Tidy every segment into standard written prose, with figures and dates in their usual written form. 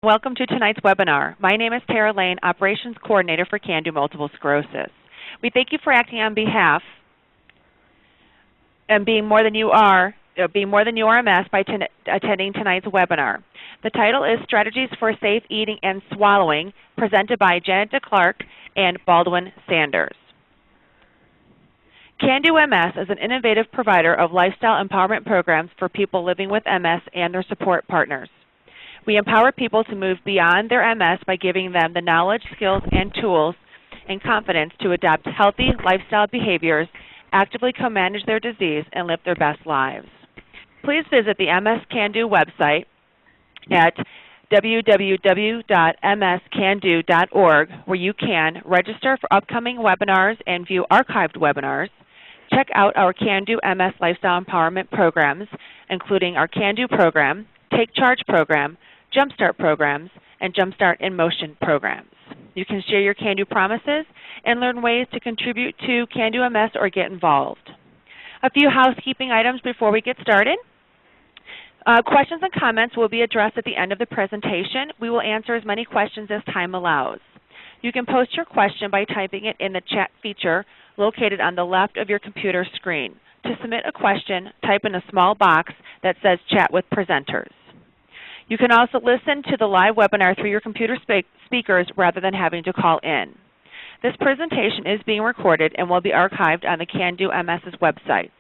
Welcome to tonight's webinar. My name is Tara Lane, Operations Coordinator for CANDO Multiple Sclerosis. We thank you for acting on behalf and being more than you are RMS by attending tonight's webinar. The title is Strategies for Safe Eating and Swallowing, presented by Janet DeClark and Baldwin Sanders. CANDO MS is an innovative provider of lifestyle empowerment programs for people living with MS and their support partners. We empower people to move beyond their MS by giving them the knowledge, skills, and tools and confidence to adopt healthy lifestyle behaviors, actively co-manage their disease, and live their best lives. Please visit the MS CANDO website at www.mscando.org, where you can register for upcoming webinars and view archived webinars. Check out our CANDO MS Lifestyle Empowerment programs, including our CANDO program, Take Charge program, Jumpstart programs, and Jumpstart in Motion programs. You can share your CANDO promises and learn ways to contribute to CANDO MS or get involved. A few housekeeping items before we get started. Questions and comments will be addressed at the end of the presentation. We will answer as many questions as time allows. You can post your question by typing it in the chat feature located on the left of your computer screen. To submit a question, type in a small box that says Chat with Presenters. You can also listen to the live webinar through your computer speakers rather than having to call in. This presentation is being recorded and will be archived on the CANDO MS's website.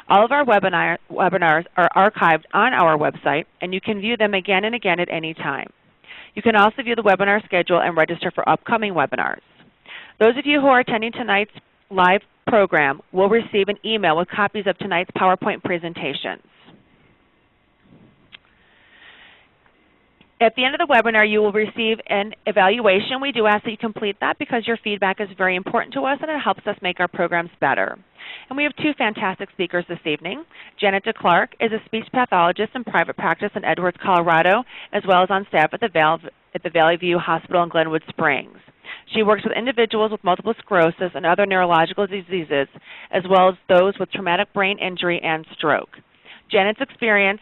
All of our webinars are archived on our website, and you can view them again and again at any time. You can also view the webinar schedule and register for upcoming webinars. Those of you who are attending tonight's live program will receive an email with copies of tonight's PowerPoint presentations. At the end of the webinar, you will receive an evaluation. We do ask that you complete that because your feedback is very important to us and it helps us make our programs better. And we have two fantastic speakers this evening. Janet DeClark is a speech pathologist in private practice in Edwards, Colorado, as well as on staff at the Valley View Hospital in Glenwood Springs. She works with individuals with multiple sclerosis and other neurological diseases, as well as those with traumatic brain injury and stroke. Janet's experience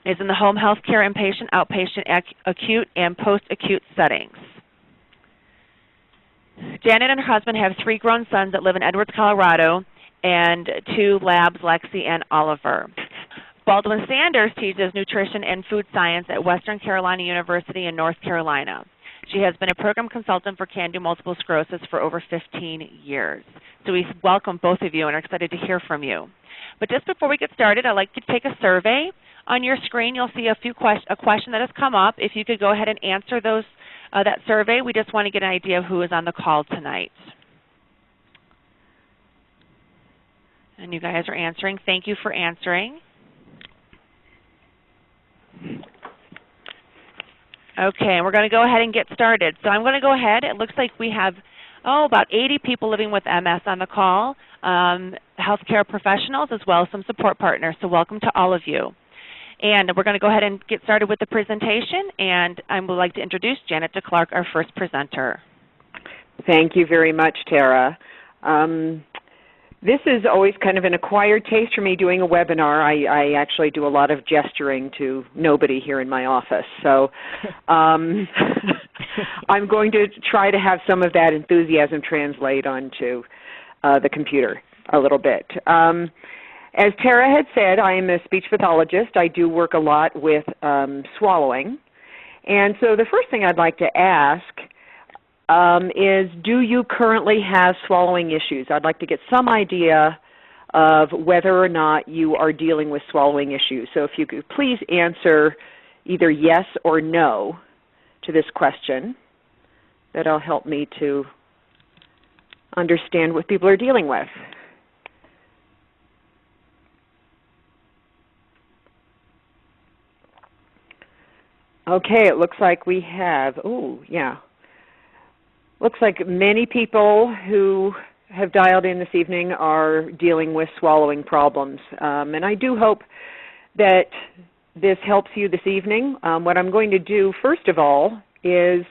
is in the home health care, inpatient, outpatient, acute, and post-acute settings. Janet and her husband have 3 grown sons that live in Edwards, Colorado, and 2 labs, Lexi and Oliver. Baldwin Sanders teaches nutrition and food science at Western Carolina University in North Carolina. She has been a program consultant for CANDO Multiple Sclerosis for over 15 years. So we welcome both of you and are excited to hear from you. But just before we get started, I'd like to take a survey. On your screen, you'll see a question that has come up. If you could go ahead and answer that survey, we just want to get an idea of who is on the call tonight. And you guys are answering. Thank you for answering. Okay, we're going to go ahead and get started. So I'm going to go ahead. It looks like we have about 80 people living with MS on the call, healthcare professionals, as well as some support partners. So welcome to all of you. And we're going to go ahead and get started with the presentation, and I would like to introduce Janet DeClark, our first presenter. Thank you very much, Tara. This is always kind of an acquired taste for me doing a webinar. I actually do a lot of gesturing to nobody here in my office. So I'm going to try to have some of that enthusiasm translate onto the computer a little bit. As Tara had said, I am a speech pathologist. I do work a lot with swallowing. And so the first thing I'd like to ask is, do you currently have swallowing issues? I'd like to get some idea of whether or not you are dealing with swallowing issues. So if you could please answer either yes or no to this question, that'll help me to understand what people are dealing with. Okay, it looks like we have, looks like many people who have dialed in this evening are dealing with swallowing problems. And I do hope that this helps you this evening. What I'm going to do, first of all, is,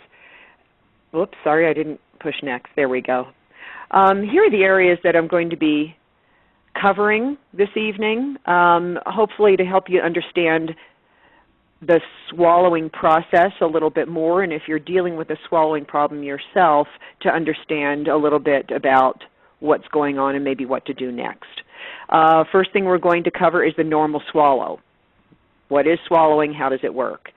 oops, sorry, I didn't push next. There we go. Here are the areas that I'm going to be covering this evening, hopefully to help you understand the swallowing process a little bit more, and if you're dealing with a swallowing problem yourself, to understand a little bit about what's going on and maybe what to do next. First thing we're going to cover is the normal swallow. What is swallowing? How does it work?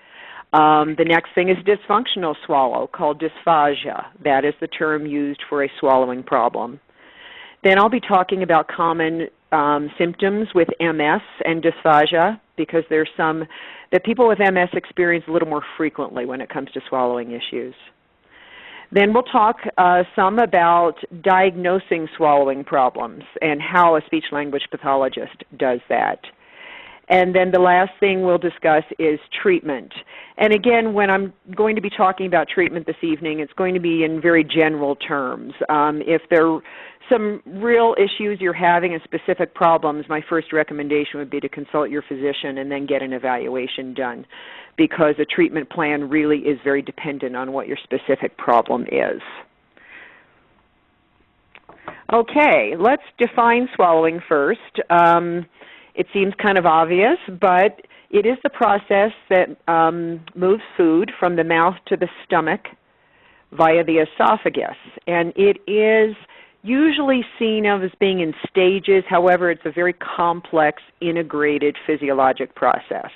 The next thing is dysfunctional swallow, called dysphagia. That is the term used for a swallowing problem. Then I'll be talking about common symptoms with MS and dysphagia, because there's some that people with MS experience a little more frequently when it comes to swallowing issues. Then we'll talk some about diagnosing swallowing problems and how a speech-language pathologist does that. And then the last thing we'll discuss is treatment. And again, when I'm going to be talking about treatment this evening, it's going to be in very general terms. If there are some real issues you're having and specific problems, my first recommendation would be to consult your physician and then get an evaluation done, because a treatment plan really is very dependent on what your specific problem is. Okay, let's define swallowing first. It seems kind of obvious, but it is the process that moves food from the mouth to the stomach via the esophagus. And it is usually seen of as being in stages. However, it's a very complex, integrated physiologic process.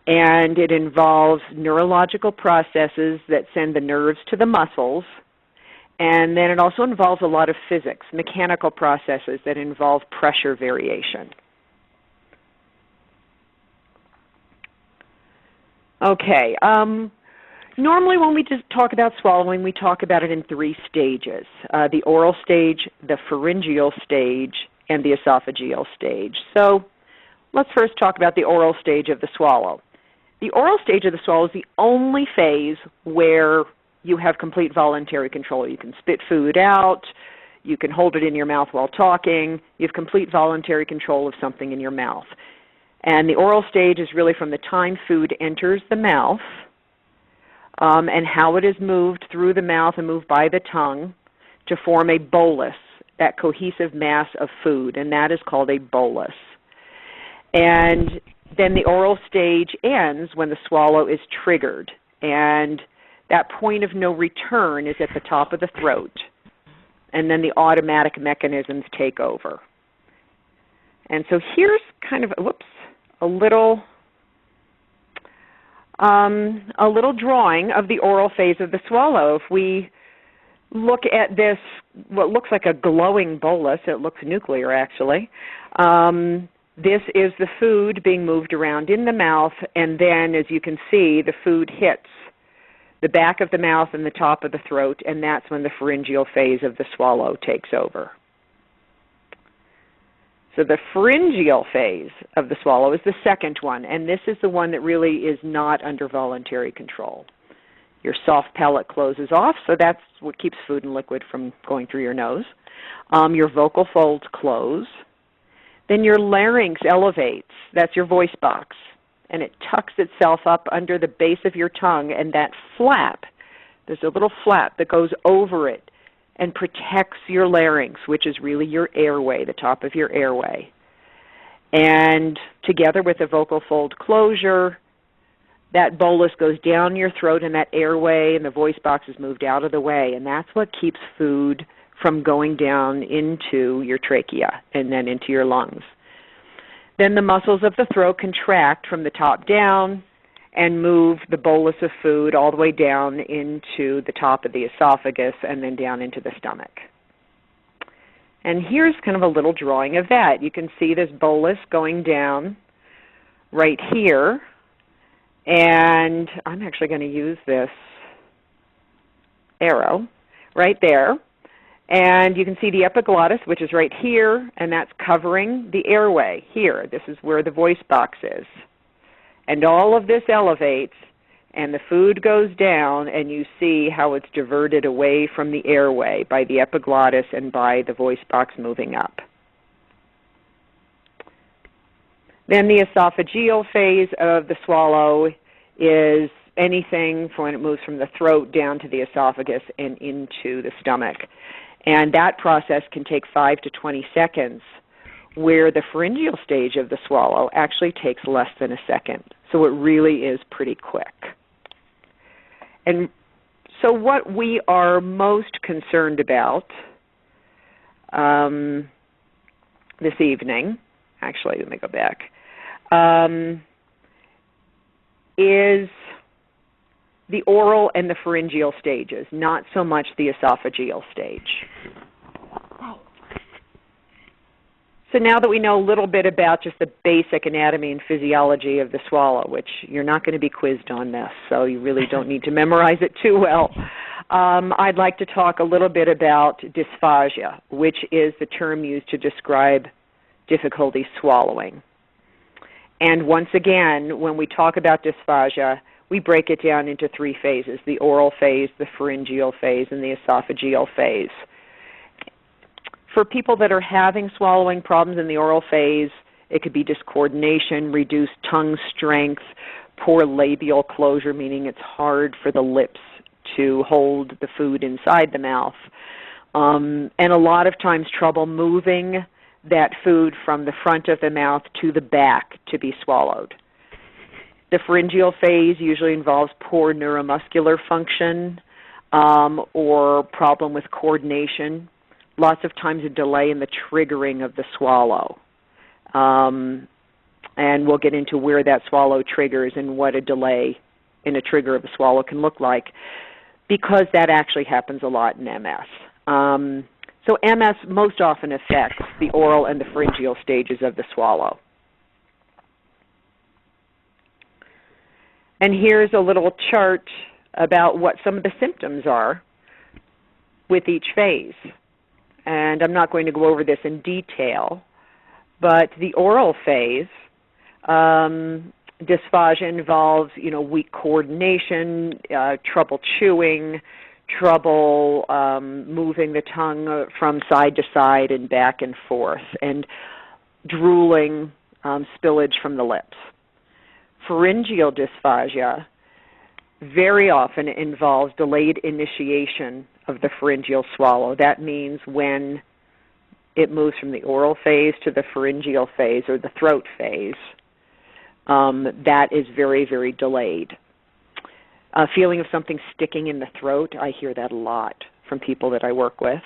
And it involves neurological processes that send the nerves to the muscles. And then it also involves a lot of physics, mechanical processes that involve pressure variation. Okay, normally when we just talk about swallowing, we talk about it in 3 stages: the oral stage, the pharyngeal stage, and the esophageal stage. So let's first talk about the oral stage of the swallow. The oral stage of the swallow is the only phase where you have complete voluntary control. You can spit food out, you can hold it in your mouth while talking, you have complete voluntary control of something in your mouth. And the oral stage is really from the time food enters the mouth and how it is moved through the mouth and moved by the tongue to form a bolus, that cohesive mass of food, and that is called a bolus. And then the oral stage ends when the swallow is triggered, and that point of no return is at the top of the throat, and then the automatic mechanisms take over. And so here's kind of, a little drawing of the oral phase of the swallow. If we look at this, what looks like a glowing bolus, it looks nuclear actually. This is the food being moved around in the mouth, and then as you can see, the food hits the back of the mouth and the top of the throat, and that's when the pharyngeal phase of the swallow takes over. So the pharyngeal phase of the swallow is the second one, and this is the one that really is not under voluntary control. Your soft palate closes off, so that's what keeps food and liquid from going through your nose. Your vocal folds close. Then your larynx elevates. That's your voice box, and it tucks itself up under the base of your tongue, and that flap, there's a little flap that goes over it and protects your larynx, which is really your airway, the top of your airway. And together with the vocal fold closure, that bolus goes down your throat and that airway, and the voice box is moved out of the way, and that's what keeps food from going down into your trachea and then into your lungs. Then the muscles of the throat contract from the top down and move the bolus of food all the way down into the top of the esophagus and then down into the stomach. And here's kind of a little drawing of that. You can see this bolus going down right here, and I'm actually going to use this arrow right there. And you can see the epiglottis, which is right here, and that's covering the airway here. This is where the voice box is. And all of this elevates, and the food goes down, and you see how it's diverted away from the airway by the epiglottis and by the voice box moving up. Then the esophageal phase of the swallow is anything from when it moves from the throat down to the esophagus and into the stomach. And that process can take 5 to 20 seconds, where the pharyngeal stage of the swallow actually takes less than a second. So it really is pretty quick. And so what we are most concerned about this evening, actually, let me go back, is the oral and the pharyngeal stages, not so much the esophageal stage. So now that we know a little bit about just the basic anatomy and physiology of the swallow, which you're not going to be quizzed on this, so you really don't need to memorize it too well, I'd like to talk a little bit about dysphagia, which is the term used to describe difficulty swallowing. And once again, when we talk about dysphagia, we break it down into three phases: the oral phase, the pharyngeal phase, and the esophageal phase. For people that are having swallowing problems in the oral phase, it could be discoordination, reduced tongue strength, poor labial closure, meaning it's hard for the lips to hold the food inside the mouth, and a lot of times trouble moving that food from the front of the mouth to the back to be swallowed. The pharyngeal phase usually involves poor neuromuscular function or problem with coordination. Lots of times a delay in the triggering of the swallow. And we'll get into where that swallow triggers and what a delay in a trigger of a swallow can look like, because that actually happens a lot in MS. So MS most often affects the oral and the pharyngeal stages of the swallow. And here's a little chart about what some of the symptoms are with each phase. And I'm not going to go over this in detail, but the oral phase, dysphagia involves, weak coordination, trouble chewing, trouble moving the tongue from side to side and back and forth, and drooling, spillage from the lips. Pharyngeal dysphagia very often involves delayed initiation of the pharyngeal swallow. That means when it moves from the oral phase to the pharyngeal phase or the throat phase, that is very, very delayed. A feeling of something sticking in the throat, I hear that a lot from people that I work with.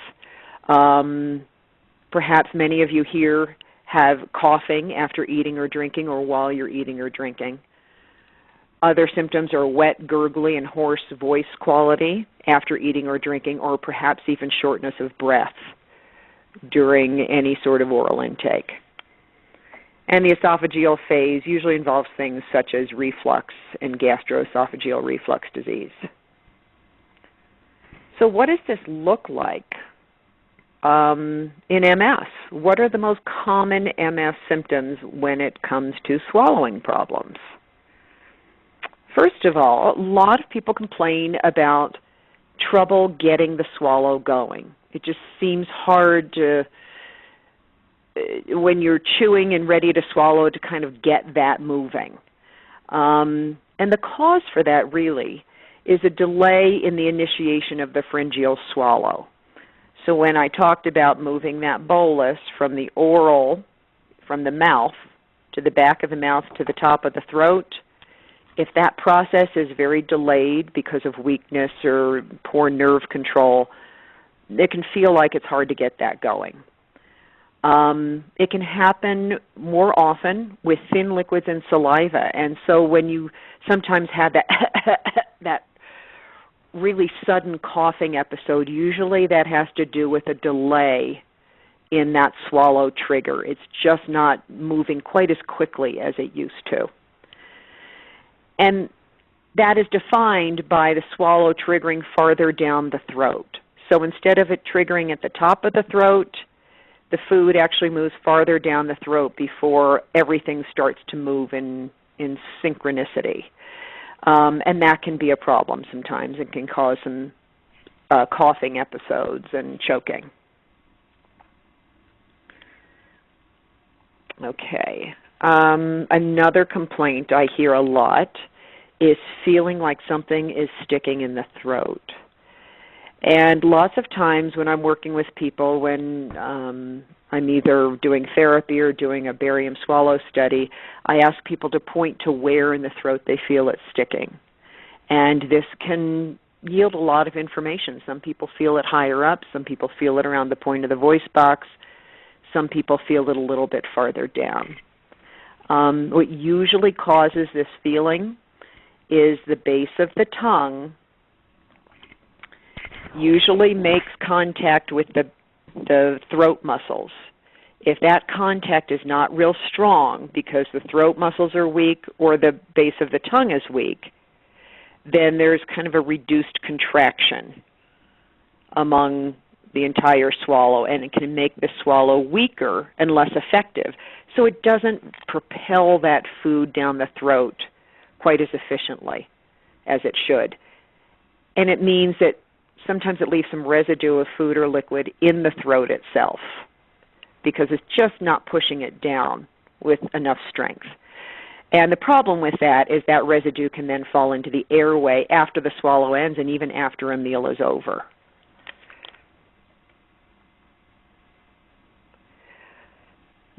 Perhaps many of you here have coughing after eating or drinking or while you're eating or drinking. Other symptoms are wet, gurgly, and hoarse voice quality after eating or drinking, or perhaps even shortness of breath during any sort of oral intake. And the esophageal phase usually involves things such as reflux and gastroesophageal reflux disease. So what does this look like in MS? What are the most common MS symptoms when it comes to swallowing problems? First of all, a lot of people complain about trouble getting the swallow going. It just seems hard to, when you're chewing and ready to swallow, to kind of get that moving. And the cause for that really is a delay in the initiation of the pharyngeal swallow. So when I talked about moving that bolus from the oral, from the mouth to the back of the mouth to the top of the throat, if that process is very delayed because of weakness or poor nerve control, it can feel like it's hard to get that going. It can happen more often with thin liquids and saliva, and so when you sometimes have that that really sudden coughing episode, usually that has to do with a delay in that swallow trigger. It's just not moving quite as quickly as it used to. And that is defined by the swallow triggering farther down the throat. So instead of it triggering at the top of the throat, the food actually moves farther down the throat before everything starts to move in synchronicity. And that can be a problem sometimes. It can cause some coughing episodes and choking. Okay. Another complaint I hear a lot is feeling like something is sticking in the throat. And lots of times when I'm working with people, when I'm either doing therapy or doing a barium swallow study, I ask people to point to where in the throat they feel it sticking. And this can yield a lot of information. Some people feel it higher up. Some people feel it around the point of the voice box. Some people feel it a little bit farther down. What usually causes this feeling is the base of the tongue usually makes contact with the throat muscles. If that contact is not real strong because the throat muscles are weak or the base of the tongue is weak, then there's kind of a reduced contraction among the entire swallow, and it can make the swallow weaker and less effective. So it doesn't propel that food down the throat quite as efficiently as it should. And it means that sometimes it leaves some residue of food or liquid in the throat itself because it's just not pushing it down with enough strength. And the problem with that is that residue can then fall into the airway after the swallow ends and even after a meal is over.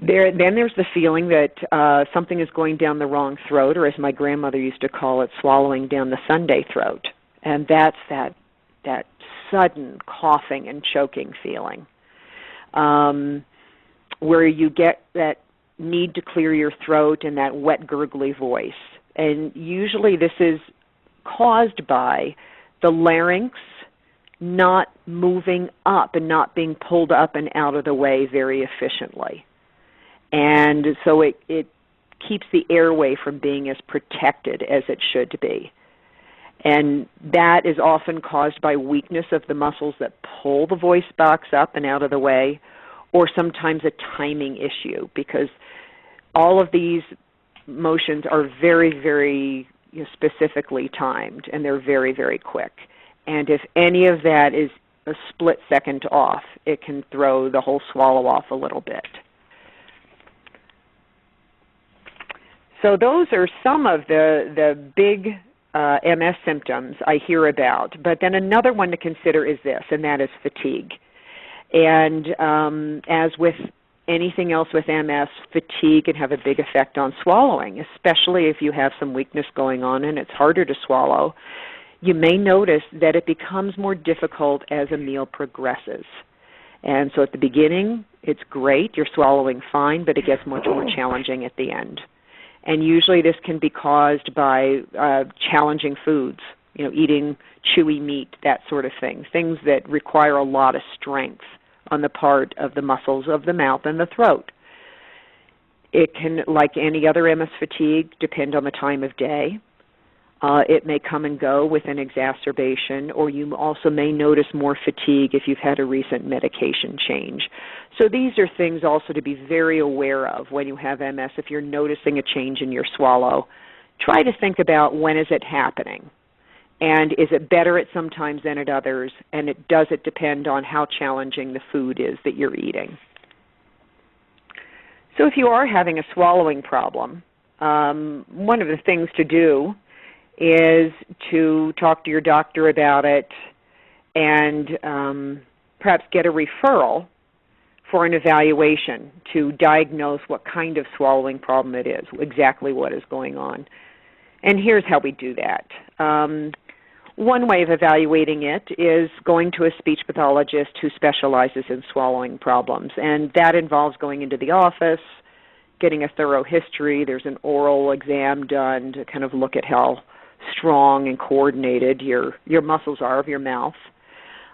Then there's the feeling that something is going down the wrong throat, or as my grandmother used to call it, swallowing down the Sunday throat. And that's that sudden coughing and choking feeling where you get that need to clear your throat and that wet, gurgly voice. And usually this is caused by the larynx not moving up and not being pulled up and out of the way very efficiently. And so it keeps the airway from being as protected as it should be. And that is often caused by weakness of the muscles that pull the voice box up and out of the way, or sometimes a timing issue, because all of these motions are very, very specifically timed, and they're very, very quick. And if any of that is a split second off, it can throw the whole swallow off a little bit. So those are some of the big MS symptoms I hear about. But then another one to consider is this, and that is fatigue. And as with anything else with MS, fatigue can have a big effect on swallowing, especially if you have some weakness going on and it's harder to swallow. You may notice that it becomes more difficult as a meal progresses. And so at the beginning, it's great, you're swallowing fine, but it gets much more challenging at the end. And usually this can be caused by challenging foods, eating chewy meat, that sort of thing, things that require a lot of strength on the part of the muscles of the mouth and the throat. It can, like any other MS fatigue, depend on the time of day. It may come and go with an exacerbation, or you also may notice more fatigue if you've had a recent medication change. So these are things also to be very aware of when you have MS. If you're noticing a change in your swallow, try to think about when is it happening, and is it better at some times than at others, and does it depend on how challenging the food is that you're eating. So if you are having a swallowing problem, one of the things to do is to talk to your doctor about it and perhaps get a referral for an evaluation to diagnose what kind of swallowing problem it is, exactly what is going on. And here's how we do that. One way of evaluating it is going to a speech pathologist who specializes in swallowing problems, and that involves going into the office, getting a thorough history. There's an oral exam done to kind of look at how strong and coordinated your muscles are of your mouth.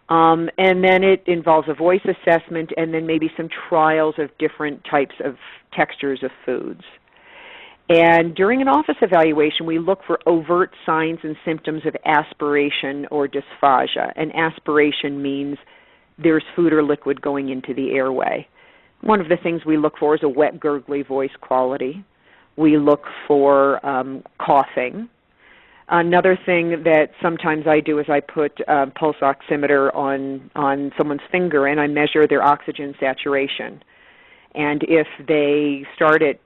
And then it involves a voice assessment and then maybe some trials of different types of textures of foods. And during an office evaluation, we look for overt signs and symptoms of aspiration or dysphagia. And aspiration means there's food or liquid going into the airway. One of the things we look for is a wet, gurgly voice quality. We look for coughing. Another thing that sometimes I do is I put a pulse oximeter on someone's finger and I measure their oxygen saturation. And if they start at,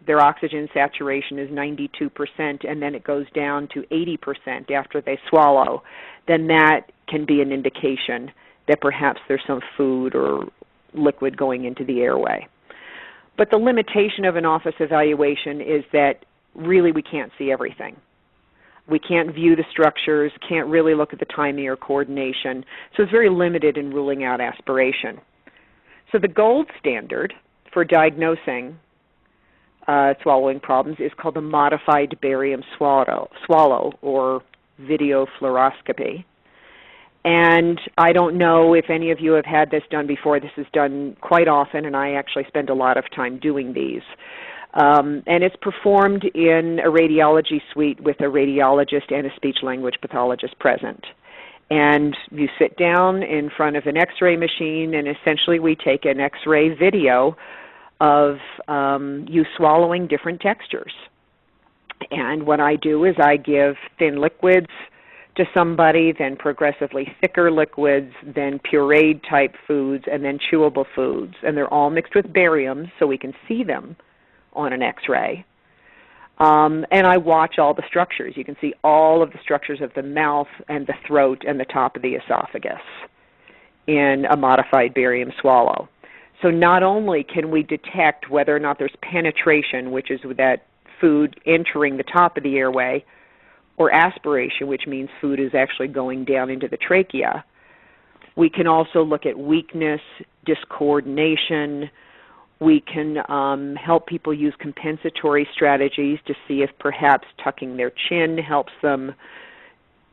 their oxygen saturation is 92% and then it goes down to 80% after they swallow, then that can be an indication that perhaps there's some food or liquid going into the airway. But the limitation of an office evaluation is that really we can't see everything. We can't view the structures, can't really look at the timing or coordination, so it's very limited in ruling out aspiration. So the gold standard for diagnosing swallowing problems is called the modified barium swallow or video fluoroscopy. And I don't know if any of you have had this done before. This is done quite often, and I actually spend a lot of time doing these. And it's performed in a radiology suite with a radiologist and a speech-language pathologist present. And you sit down in front of an X-ray machine, and essentially we take an X-ray video of you swallowing different textures. And what I do is I give thin liquids to somebody, then progressively thicker liquids, then pureed type foods, and then chewable foods. And they're all mixed with barium so we can see them on an X-ray. And I watch all the structures. You can see all of the structures of the mouth and the throat and the top of the esophagus in a modified barium swallow. So not only can we detect whether or not there's penetration, which is that food entering the top of the airway, or aspiration, which means food is actually going down into the trachea. We can also look at weakness, discoordination. We can help people use compensatory strategies to see if perhaps tucking their chin helps them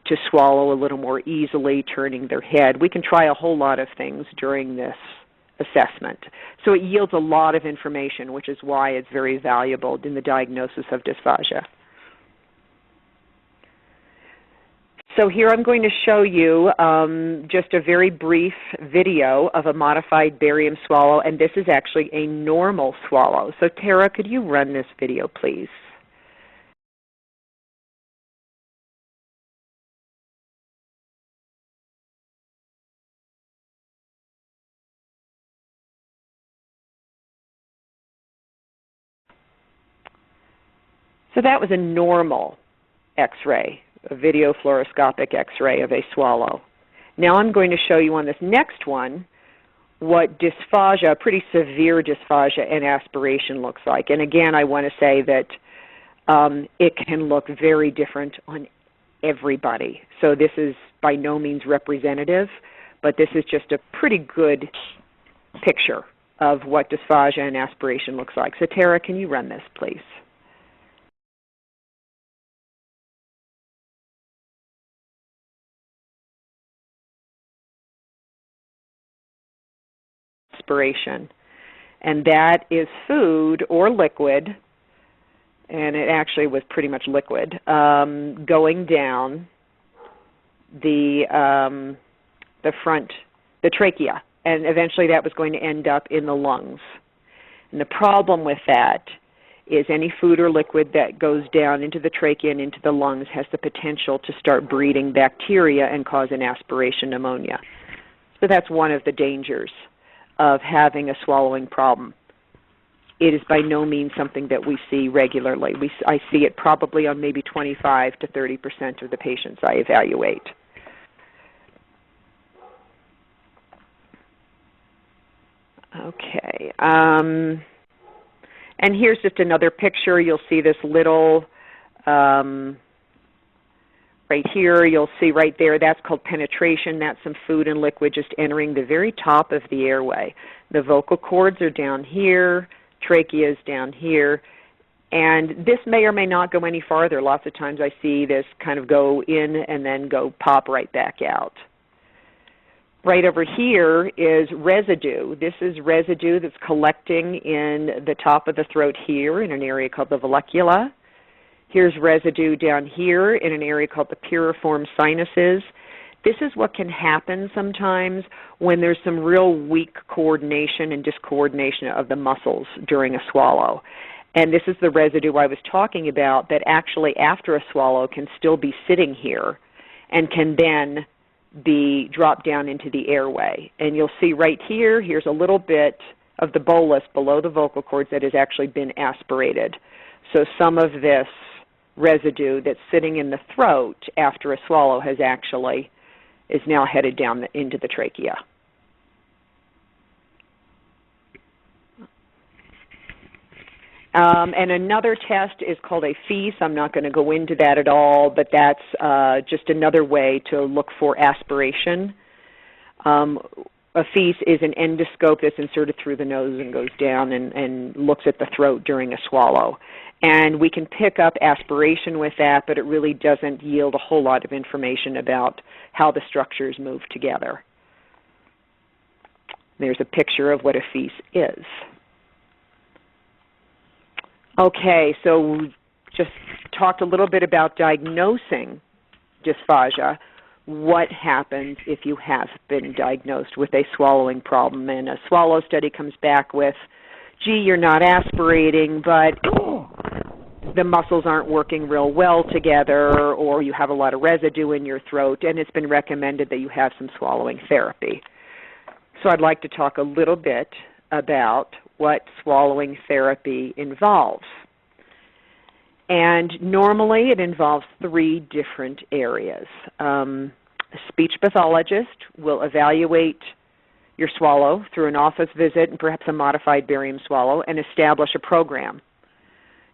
to swallow a little more easily, turning their head. We can try a whole lot of things during this assessment. So it yields a lot of information, which is why it's very valuable in the diagnosis of dysphagia. So here I'm going to show you just a very brief video of a modified barium swallow, and this is actually a normal swallow. So Tara, could you run this video, please? So that was a normal X-ray, a video fluoroscopic X-ray of a swallow. Now I'm going to show you on this next one what dysphagia, pretty severe dysphagia and aspiration looks like. And again, I want to say that it can look very different on everybody. So this is by no means representative, but this is just a pretty good picture of what dysphagia and aspiration looks like. So Tara, can you run this, please? Aspiration, and that is food or liquid, and it actually was pretty much liquid, going down the trachea, and eventually that was going to end up in the lungs. And the problem with that is any food or liquid that goes down into the trachea and into the lungs has the potential to start breeding bacteria and cause an aspiration pneumonia. So that's one of the dangers of having a swallowing problem. It is by no means something that we see regularly. I see it probably on maybe 25 to 30% of the patients I evaluate. Okay. And here's just another picture. You'll see this little right here, you'll see right there, that's called penetration. That's some food and liquid just entering the very top of the airway. The vocal cords are down here, trachea is down here, and this may or may not go any farther. Lots of times I see this kind of go in and then go pop right back out. Right over here is residue. This is residue that's collecting in the top of the throat here in an area called the vallecula. Here's residue down here in an area called the piriform sinuses. This is what can happen sometimes when there's some real weak coordination and discoordination of the muscles during a swallow. And this is the residue I was talking about that actually after a swallow can still be sitting here and can then be dropped down into the airway. And you'll see right here, here's a little bit of the bolus below the vocal cords that has actually been aspirated. So some of this residue that's sitting in the throat after a swallow is now headed down into the trachea. And another test is called a FEAS. I'm not going to go into that at all, but that's just another way to look for aspiration. A FEAS is an endoscope that's inserted through the nose and goes down and looks at the throat during a swallow. And we can pick up aspiration with that, but it really doesn't yield a whole lot of information about how the structures move together. There's a picture of what a FEAS is. Okay, so we just talked a little bit about diagnosing dysphagia. What happens if you have been diagnosed with a swallowing problem? And a swallow study comes back with, gee, you're not aspirating, but the muscles aren't working real well together, or you have a lot of residue in your throat, and it's been recommended that you have some swallowing therapy. So I'd like to talk a little bit about what swallowing therapy involves. And normally it involves 3 different areas. A speech pathologist will evaluate your swallow through an office visit and perhaps a modified barium swallow and establish a program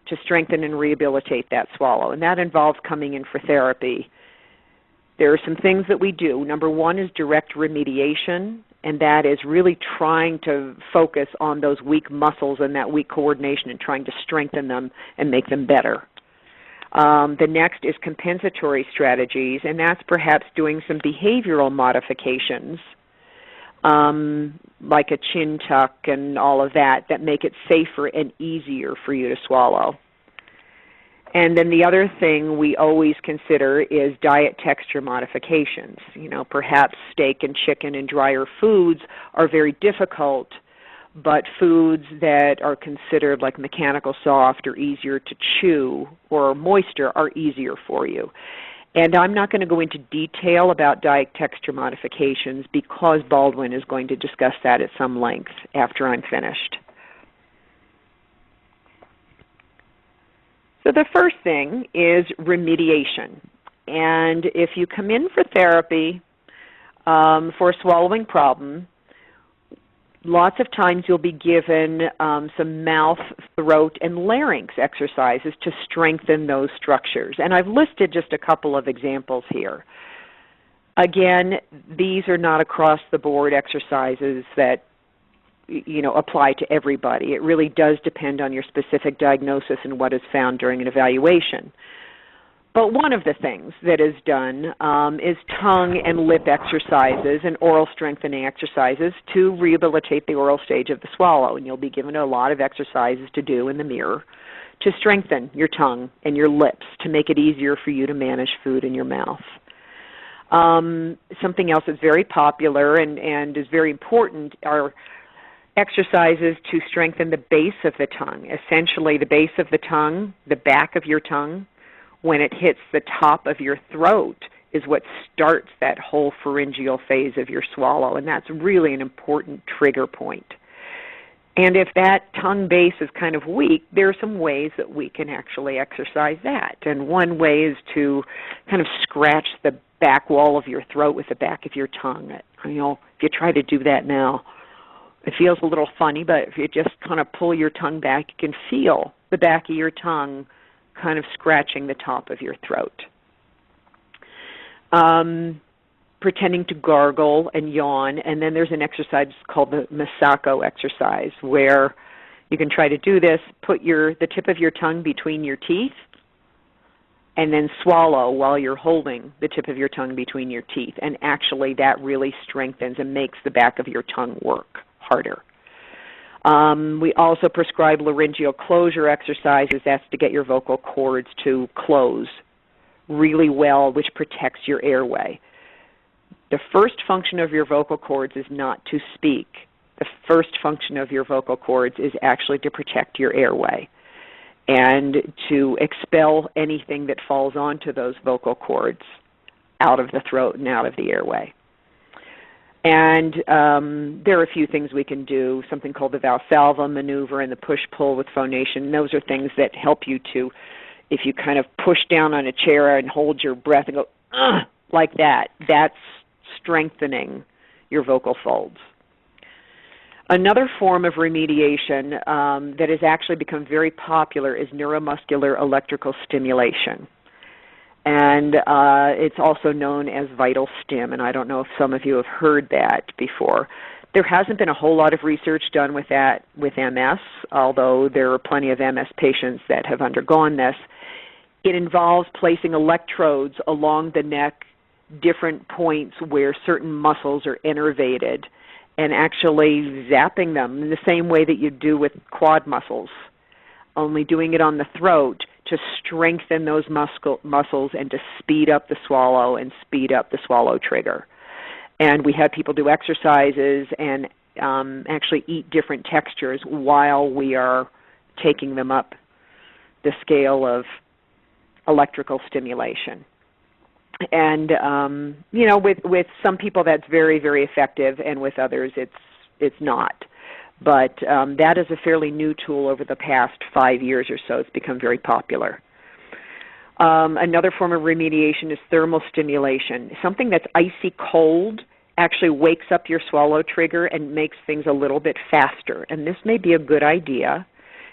to strengthen and rehabilitate that swallow. And that involves coming in for therapy. There are some things that we do. Number 1 is direct remediation, and that is really trying to focus on those weak muscles and that weak coordination and trying to strengthen them and make them better. The next is compensatory strategies, and that's perhaps doing some behavioral modifications, like a chin tuck and all of that, that make it safer and easier for you to swallow. And then the other thing we always consider is diet texture modifications. You know, perhaps steak and chicken and drier foods are very difficult, but foods that are considered like mechanical soft or easier to chew or moister are easier for you. And I'm not going to go into detail about diet texture modifications because Baldwin is going to discuss that at some length after I'm finished. So the first thing is remediation. And if you come in for therapy for a swallowing problem, lots of times you'll be given some mouth, throat, and larynx exercises to strengthen those structures. And I've listed just a couple of examples here. Again, these are not across-the-board exercises that apply to everybody. It really does depend on your specific diagnosis and what is found during an evaluation. But one of the things that is done is tongue and lip exercises and oral strengthening exercises to rehabilitate the oral stage of the swallow. And you'll be given a lot of exercises to do in the mirror to strengthen your tongue and your lips to make it easier for you to manage food in your mouth. Something else that's very popular and is very important are exercises to strengthen the base of the tongue. Essentially, the base of the tongue, the back of your tongue, when it hits the top of your throat is what starts that whole pharyngeal phase of your swallow, and that's really an important trigger point. And if that tongue base is kind of weak, there are some ways that we can actually exercise that. And one way is to kind of scratch the back wall of your throat with the back of your tongue. If you try to do that now, it feels a little funny, but if you just kind of pull your tongue back, you can feel the back of your tongue kind of scratching the top of your throat. Pretending to gargle and yawn, and then there's an exercise called the Masako exercise where you can try to do this, put the tip of your tongue between your teeth, and then swallow while you're holding the tip of your tongue between your teeth. And actually that really strengthens and makes the back of your tongue work harder. We also prescribe laryngeal closure exercises. That's to get your vocal cords to close really well, which protects your airway. The first function of your vocal cords is not to speak. The first function of your vocal cords is actually to protect your airway and to expel anything that falls onto those vocal cords out of the throat and out of the airway. And there are a few things we can do, something called the Valsalva maneuver and the push-pull with phonation. Those are things that help you to, if you kind of push down on a chair and hold your breath and go, like that, that's strengthening your vocal folds. Another form of remediation that has actually become very popular is neuromuscular electrical stimulation. And it's also known as vital stim, and I don't know if some of you have heard that before. There hasn't been a whole lot of research done with that with MS, although there are plenty of MS patients that have undergone this. It involves placing electrodes along the neck, different points where certain muscles are innervated, and actually zapping them in the same way that you do with quad muscles, only doing it on the throat to strengthen those muscles and to speed up the swallow and speed up the swallow trigger. And we have people do exercises and actually eat different textures while we are taking them up the scale of electrical stimulation. And you know, with some people that's very, very effective, and with others it's not. But that is a fairly new tool over the past 5 years or so. It's become very popular. Another form of remediation is thermal stimulation. Something that's icy cold actually wakes up your swallow trigger and makes things a little bit faster. And this may be a good idea.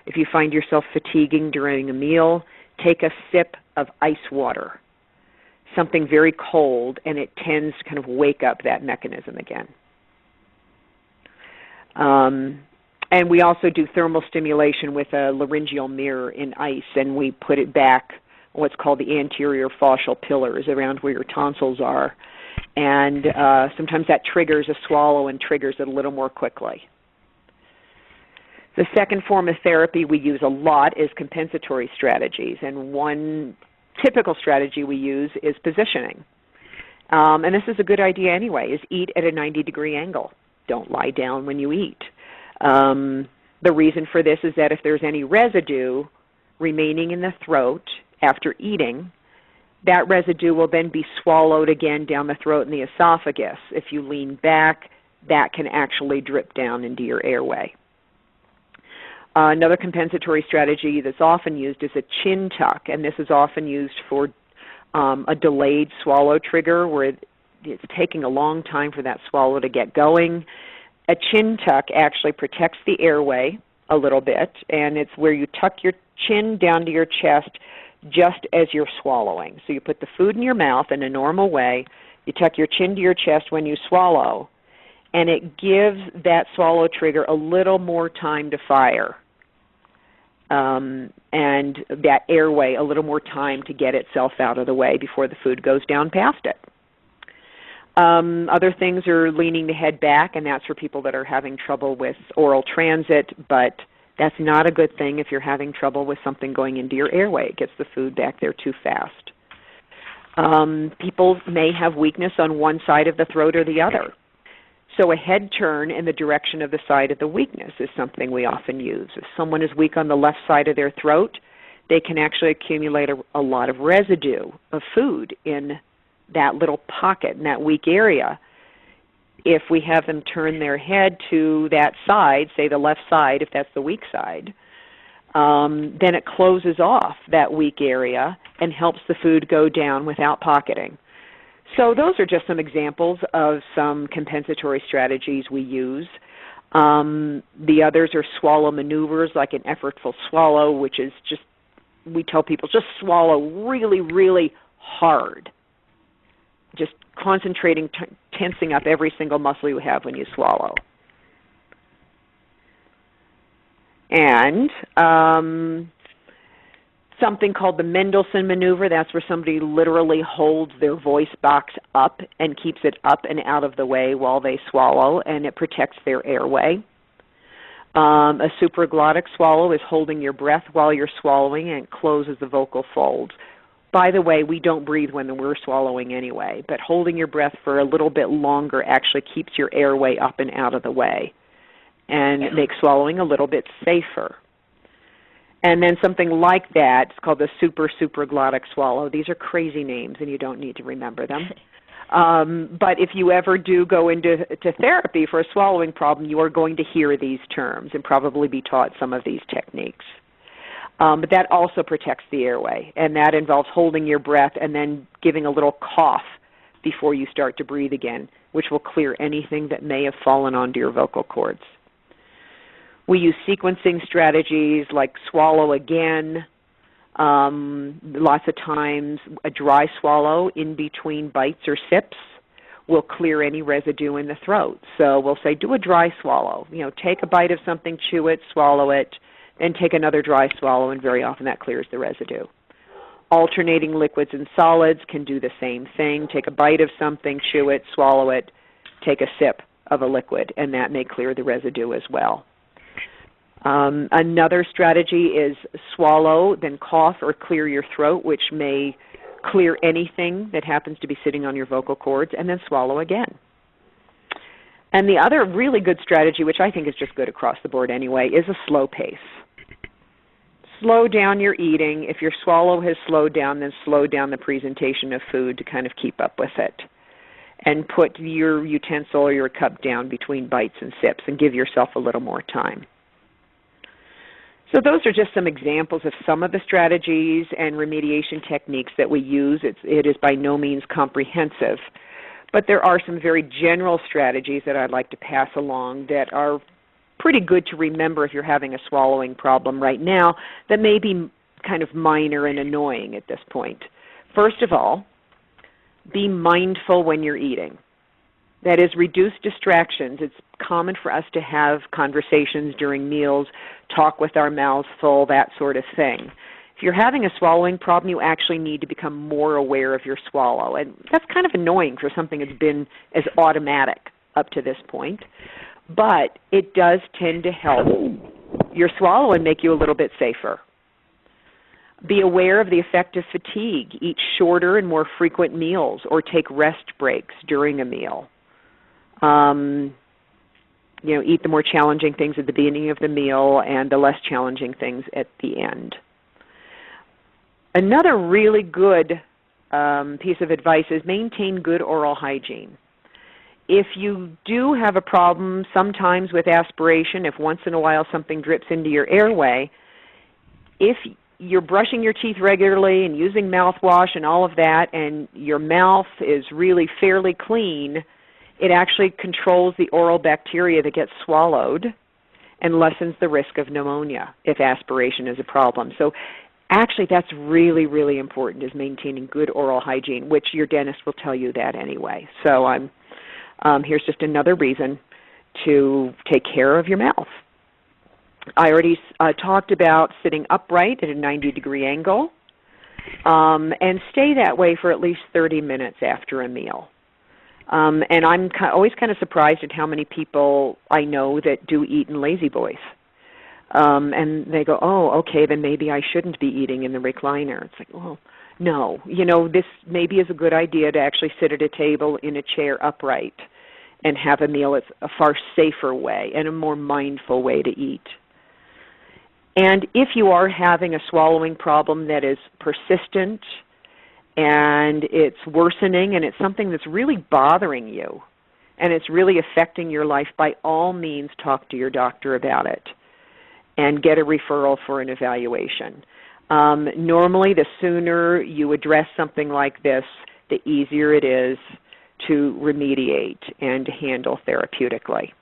If you find yourself fatiguing during a meal, take a sip of ice water, something very cold, and it tends to kind of wake up that mechanism again. And we also do thermal stimulation with a laryngeal mirror in ice, and we put it back what's called the anterior faucial pillars around where your tonsils are. And sometimes that triggers a swallow and triggers it a little more quickly. The second form of therapy we use a lot is compensatory strategies, and one typical strategy we use is positioning. And this is a good idea anyway, is eat at a 90-degree angle. Don't lie down when you eat. The reason for this is that if there's any residue remaining in the throat after eating, that residue will then be swallowed again down the throat and the esophagus. If you lean back, that can actually drip down into your airway. Another compensatory strategy that's often used is a chin tuck, and this is often used for a delayed swallow trigger where it's taking a long time for that swallow to get going. A chin tuck actually protects the airway a little bit, and it's where you tuck your chin down to your chest just as you're swallowing. So you put the food in your mouth in a normal way, you tuck your chin to your chest when you swallow, and it gives that swallow trigger a little more time to fire, and that airway a little more time to get itself out of the way before the food goes down past it. Other things are leaning the head back, and that's for people that are having trouble with oral transit, but that's not a good thing if you're having trouble with something going into your airway. It gets the food back there too fast. People may have weakness on one side of the throat or the other. So a head turn in the direction of the side of the weakness is something we often use. If someone is weak on the left side of their throat, they can actually accumulate a lot of residue of food in that little pocket, in that weak area. If we have them turn their head to that side, say the left side if that's the weak side, then it closes off that weak area and helps the food go down without pocketing. So those are just some examples of some compensatory strategies we use. The others are swallow maneuvers, like an effortful swallow, which is just, we tell people, just swallow really, really hard. Just concentrating, tensing up every single muscle you have when you swallow. And something called the Mendelssohn maneuver, that's where somebody literally holds their voice box up and keeps it up and out of the way while they swallow, and it protects their airway. A supraglottic swallow is holding your breath while you're swallowing, and it closes the vocal folds. By the way, we don't breathe when we're swallowing anyway, but holding your breath for a little bit longer actually keeps your airway up and out of the way and makes swallowing a little bit safer. And then something like that, it's called the supraglottic swallow. These are crazy names, and you don't need to remember them. But if you ever do go into therapy for a swallowing problem, you are going to hear these terms and probably be taught some of these techniques. But that also protects the airway, and that involves holding your breath and then giving a little cough before you start to breathe again, which will clear anything that may have fallen onto your vocal cords. We use sequencing strategies like swallow again. Lots of times a dry swallow in between bites or sips will clear any residue in the throat. So we'll say do a dry swallow. Take a bite of something, chew it, swallow it, then take another dry swallow, and very often that clears the residue. Alternating liquids and solids can do the same thing. Take a bite of something, chew it, swallow it, take a sip of a liquid, and that may clear the residue as well. Another strategy is swallow, then cough or clear your throat, which may clear anything that happens to be sitting on your vocal cords, and then swallow again. And the other really good strategy, which I think is just good across the board anyway, is a slow pace. Slow down your eating. If your swallow has slowed down, then slow down the presentation of food to kind of keep up with it. And put your utensil or your cup down between bites and sips and give yourself a little more time. So those are just some examples of some of the strategies and remediation techniques that we use. It is by no means comprehensive, but there are some very general strategies that I'd like to pass along that are pretty good to remember if you're having a swallowing problem right now that may be kind of minor and annoying at this point. First of all, be mindful when you're eating. That is, reduce distractions. It's common for us to have conversations during meals, talk with our mouths full, that sort of thing. If you're having a swallowing problem, you actually need to become more aware of your swallow. And that's kind of annoying for something that's been as automatic up to this point. But it does tend to help your swallow and make you a little bit safer. Be aware of the effect of fatigue. Eat shorter and more frequent meals or take rest breaks during a meal. Eat the more challenging things at the beginning of the meal and the less challenging things at the end. Another really good piece of advice is maintain good oral hygiene. If you do have a problem sometimes with aspiration, if once in a while something drips into your airway, if you're brushing your teeth regularly and using mouthwash and all of that, and your mouth is really fairly clean, it actually controls the oral bacteria that gets swallowed and lessens the risk of pneumonia if aspiration is a problem. So actually that's really, really important, is maintaining good oral hygiene, which your dentist will tell you that anyway. So here's just another reason to take care of your mouth. I already talked about sitting upright at a 90-degree angle and stay that way for at least 30 minutes after a meal. And I'm always kind of surprised at how many people I know that do eat in lazy boys. And they go, oh, okay, then maybe I shouldn't be eating in the recliner. It's like, well, no. This maybe is a good idea to actually sit at a table in a chair upright and have a meal. It's a far safer way and a more mindful way to eat. And if you are having a swallowing problem that is persistent and it's worsening and it's something that's really bothering you and it's really affecting your life, by all means talk to your doctor about it and get a referral for an evaluation. Normally, the sooner you address something like this, the easier it is to remediate and to handle therapeutically.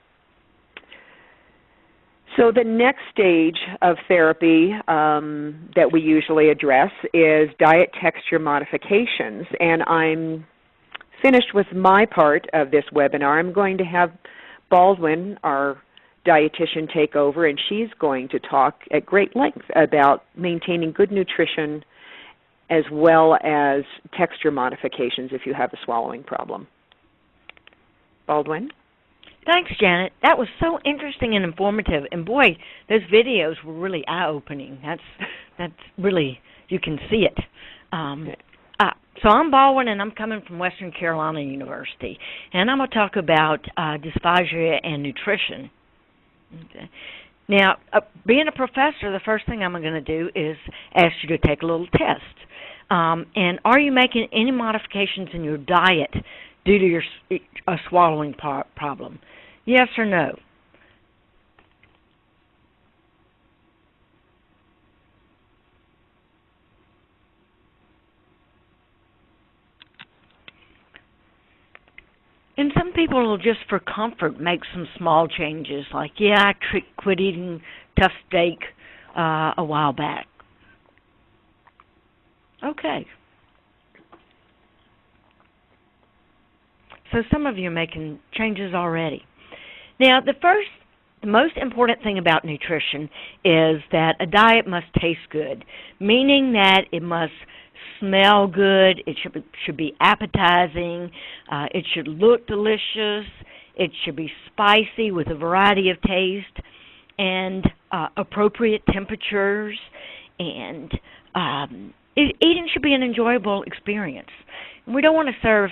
So the next stage of therapy that we usually address is diet texture modifications. And I'm finished with my part of this webinar. I'm going to have Baldwin, our dietitian, take over, and she's going to talk at great length about maintaining good nutrition as well as texture modifications if you have a swallowing problem. Baldwin? Thanks, Janet. That was so interesting and informative. And boy, those videos were really eye-opening. That's really, you can see it. So I'm Baldwin, and I'm coming from Western Carolina University. And I'm going to talk about dysphagia and nutrition. Okay. Now, being a professor, the first thing I'm going to do is ask you to take a little test. And are you making any modifications in your diet due to your swallowing problem? Yes or no? And some people will just for comfort make some small changes, like, yeah, I quit eating tough steak a while back. Okay. So some of you are making changes already. Now, the most important thing about nutrition is that a diet must taste good, meaning that it must smell good, it should be appetizing, it should look delicious, it should be spicy with a variety of taste, and appropriate temperatures, and eating should be an enjoyable experience. We don't want to serve,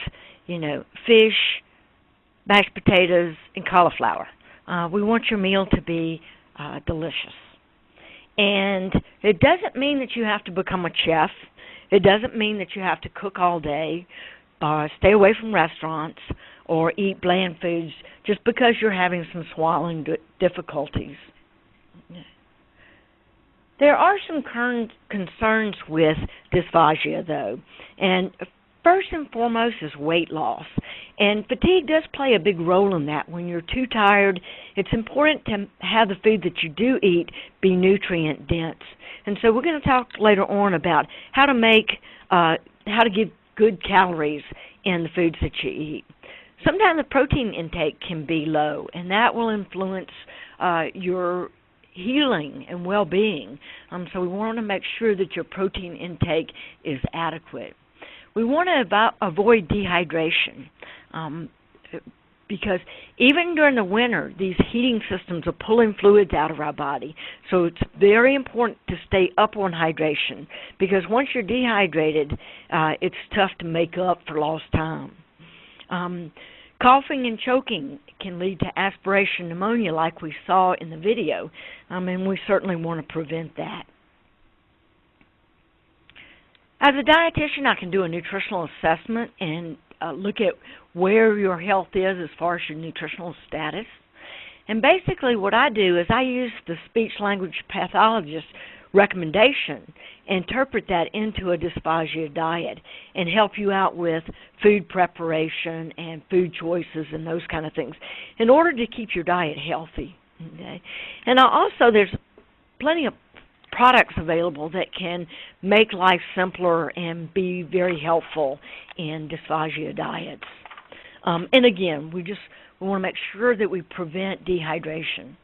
fish, mashed potatoes, and cauliflower. We want your meal to be delicious. And it doesn't mean that you have to become a chef. It doesn't mean that you have to cook all day, stay away from restaurants, or eat bland foods just because you're having some swallowing difficulties. There are some concerns with dysphagia, though, and first and foremost is weight loss. And fatigue does play a big role in that. When you're too tired, it's important to have the food that you do eat be nutrient dense. And so we're going to talk later on about how to give good calories in the foods that you eat. Sometimes the protein intake can be low, and that will influence your healing and well-being. So we want to make sure that your protein intake is adequate. We want to avoid dehydration because even during the winter, these heating systems are pulling fluids out of our body. So it's very important to stay up on hydration because once you're dehydrated, it's tough to make up for lost time. Coughing and choking can lead to aspiration pneumonia like we saw in the video, and we certainly want to prevent that. As a dietitian, I can do a nutritional assessment and look at where your health is as far as your nutritional status. And basically what I do is I use the speech-language pathologist recommendation, interpret that into a dysphagia diet, and help you out with food preparation and food choices and those kind of things in order to keep your diet healthy. Okay? And also there's plenty of products available that can make life simpler and be very helpful in dysphagia diets. And again, we want to make sure that we prevent dehydration.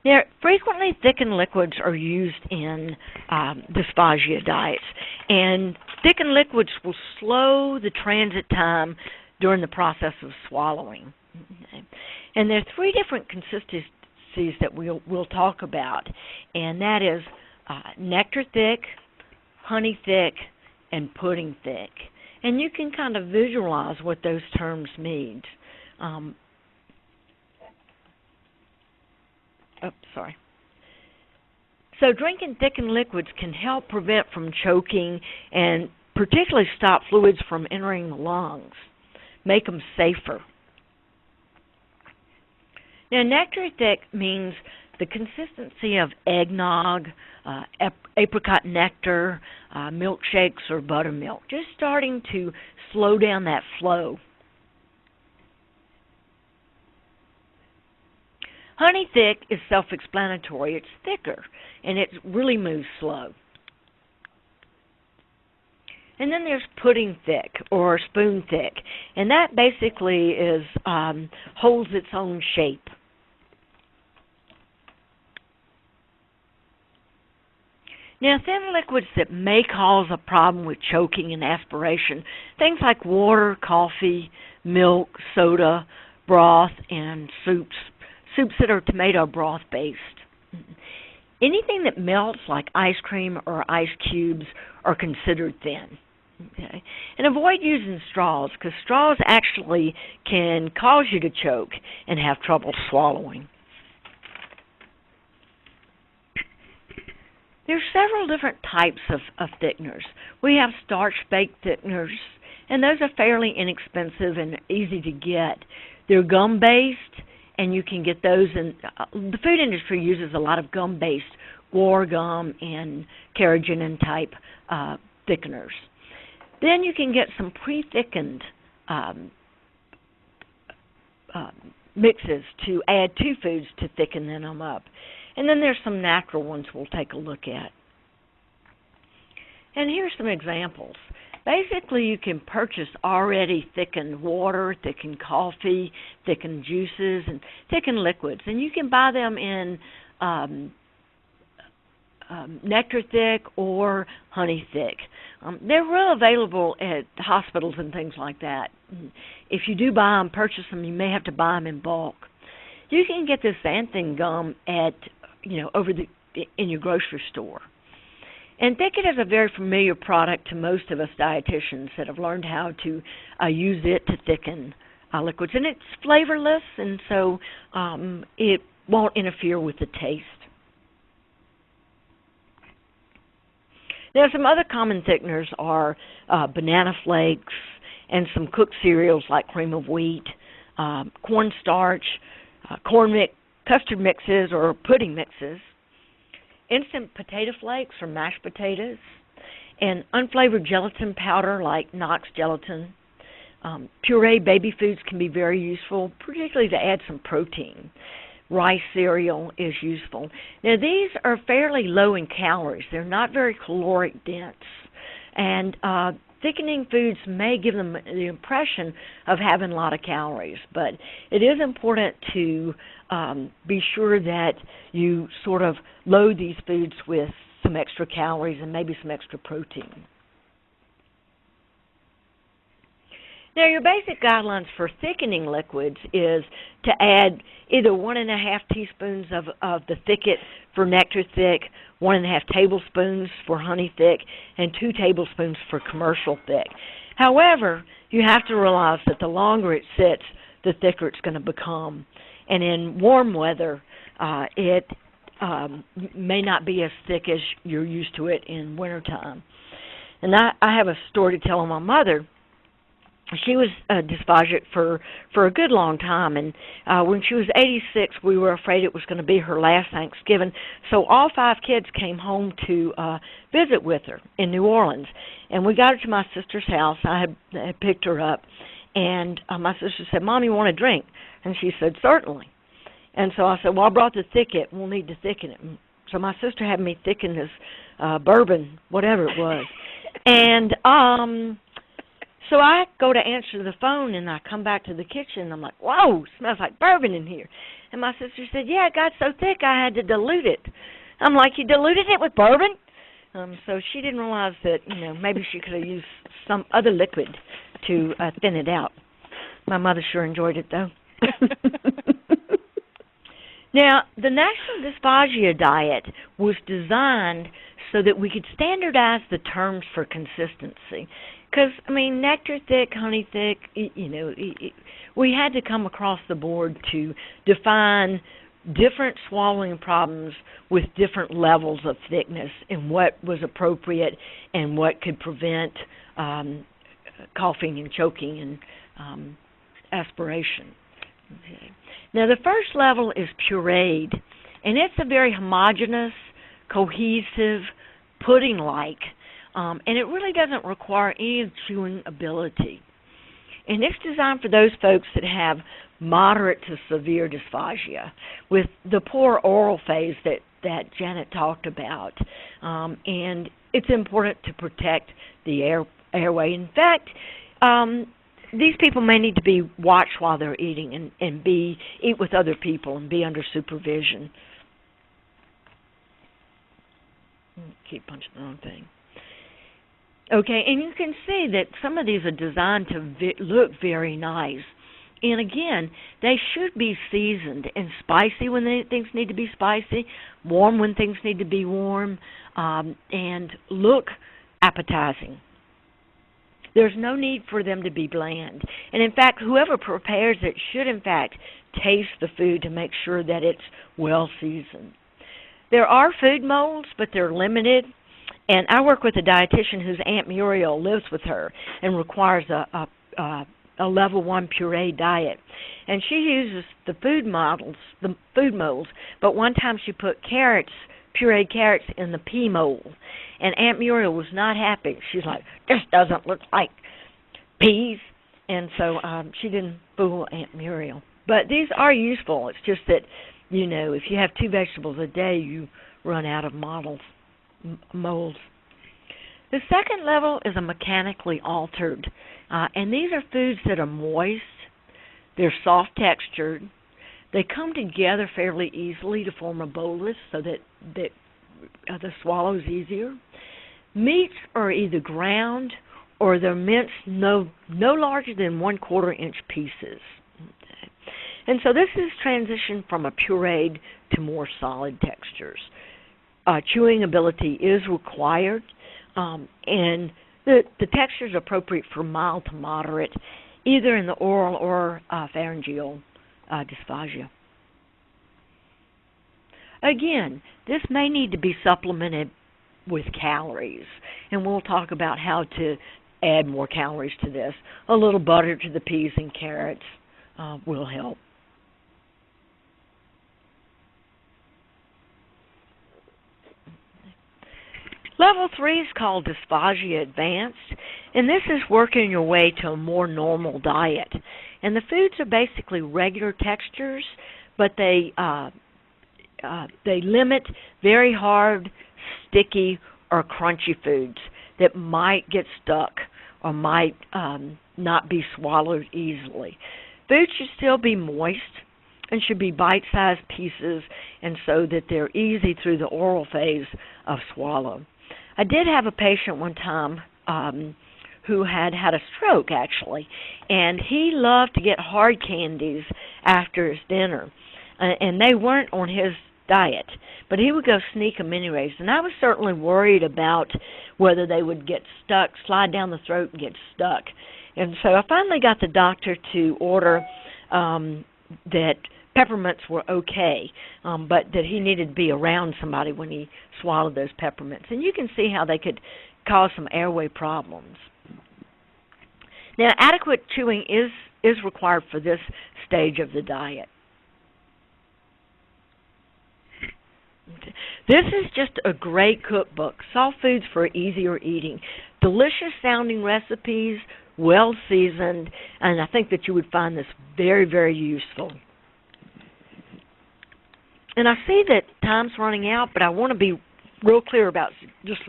Now, frequently thickened liquids are used in dysphagia diets, and thickened liquids will slow the transit time during the process of swallowing. Okay. And there are three different consistencies that we'll talk about, and that is Nectar Thick, Honey Thick, and Pudding Thick. And you can kind of visualize what those terms mean. So drinking thickened liquids can help prevent from choking and particularly stop fluids from entering the lungs, make them safer. Now, Nectar Thick means the consistency of eggnog, apricot nectar, milkshakes, or buttermilk, just starting to slow down that flow. Honey Thick is self-explanatory. It's thicker, and it really moves slow. And then there's Pudding Thick, or Spoon Thick, and that basically is holds its own shape. Now, thin liquids that may cause a problem with choking and aspiration, things like water, coffee, milk, soda, broth, and soups that are tomato broth based. Anything that melts like ice cream or ice cubes are considered thin. Okay? And avoid using straws because straws actually can cause you to choke and have trouble swallowing. There's several different types of thickeners. We have starch-baked thickeners, and those are fairly inexpensive and easy to get. They're gum-based, and you can get those in the food industry uses a lot of gum-based guar gum and carrageenan type thickeners. Then you can get some pre-thickened mixes to add to foods to thicken them up. And then there's some natural ones we'll take a look at. And here's some examples. Basically, you can purchase already thickened water, thickened coffee, thickened juices, and thickened liquids. And you can buy them in Nectar Thick or Honey Thick. They're real available at hospitals and things like that. If you do buy them, purchase them, you may have to buy them in bulk. You can get this xanthan gum at, in your grocery store. And Thickened is a very familiar product to most of us dietitians that have learned how to use it to thicken liquids. And it's flavorless, and so it won't interfere with the taste. Now, some other common thickeners are banana flakes and some cooked cereals like cream of wheat, cornstarch, custard mixes or pudding mixes, instant potato flakes or mashed potatoes, and unflavored gelatin powder like Knox gelatin. Pureed baby foods can be very useful, particularly to add some protein. Rice cereal is useful. Now, these are fairly low in calories. They're not very caloric dense. And thickening foods may give them the impression of having a lot of calories, but it is important to be sure that you sort of load these foods with some extra calories and maybe some extra protein. Now, your basic guidelines for thickening liquids is to add either 1.5 teaspoons of the thicket for Nectar Thick, 1.5 tablespoons for Honey Thick, and 2 tablespoons for Commercial Thick. However, you have to realize that the longer it sits, the thicker it's going to become. And in warm weather, it may not be as thick as you're used to it in wintertime. And I have a story to tell on my mother. She was dysphagic for a good long time, and when she was 86, we were afraid it was going to be her last Thanksgiving, so all 5 kids came home to visit with her in New Orleans, and we got her to my sister's house. I had picked her up, and my sister said, "Mom, you want a drink?" And she said, "Certainly." And so I said, "Well, I brought the thicket. We'll need to thicken it." And so my sister had me thicken this bourbon, whatever it was, and so I go to answer the phone, and I come back to the kitchen, and I'm like, "Whoa, smells like bourbon in here." And my sister said, "Yeah, it got so thick I had to dilute it." I'm like, "You diluted it with bourbon?" So she didn't realize that, maybe she could have used some other liquid to thin it out. My mother sure enjoyed it, though. Now, the National Dysphagia Diet was designed so that we could standardize the terms for consistency. Because, Nectar Thick, Honey Thick, we had to come across the board to define different swallowing problems with different levels of thickness and what was appropriate and what could prevent coughing and choking and aspiration. Okay. Now, the first level is pureed, and it's a very homogeneous, cohesive, pudding-like, and it really doesn't require any chewing ability. And it's designed for those folks that have moderate to severe dysphagia with the poor oral phase that Janet talked about. And it's important to protect the airway. In fact, these people may need to be watched while they're eating and eat with other people and be under supervision. Keep punching the wrong thing. Okay, and you can see that some of these are designed to look very nice. And again, they should be seasoned and spicy when things need to be spicy, warm when things need to be warm, and look appetizing. There's no need for them to be bland. And in fact, whoever prepares it should in fact taste the food to make sure that it's well seasoned. There are food molds, but they're limited. And I work with a dietitian whose Aunt Muriel lives with her and requires a level 1 puree diet. And she uses the food molds, but one time she put carrots pureed carrots in the pea mold. And Aunt Muriel was not happy. She's like, this doesn't look like peas. And so she didn't fool Aunt Muriel. But these are useful. It's just that, you know, if you have 2 vegetables a day, you run out of molds. The second level is a mechanically altered. And these are foods that are moist. They're soft textured. They come together fairly easily to form a bolus so that the swallow is easier. Meats are either ground or they're minced no larger than 1/4 inch pieces. Okay. And so this is transition from a pureed to more solid textures. Chewing ability is required, and the texture is appropriate for mild to moderate, either in the oral or pharyngeal dysphagia. Again, this may need to be supplemented with calories, and we'll talk about how to add more calories to this. A little butter to the peas and carrots will help. Level 3 is called Dysphagia Advanced, and this is working your way to a more normal diet. And the foods are basically regular textures, but they limit very hard, sticky, or crunchy foods that might get stuck or might not be swallowed easily. Foods should still be moist and should be bite-sized pieces, and so that they're easy through the oral phase of swallow. I did have a patient one time who had a stroke, actually, and he loved to get hard candies after his dinner, and they weren't on his diet, but he would go sneak them anyways, and I was certainly worried about whether they would get stuck, slide down the throat and get stuck. And so I finally got the doctor to order that peppermints were okay, but that he needed to be around somebody when he swallowed those peppermints. And you can see how they could cause some airway problems. Now, adequate chewing is required for this stage of the diet. Okay. This is just a great cookbook, soft foods for easier eating. Delicious sounding recipes, well seasoned, and I think that you would find this very, very useful. And I see that time's running out, but I want to be real clear about just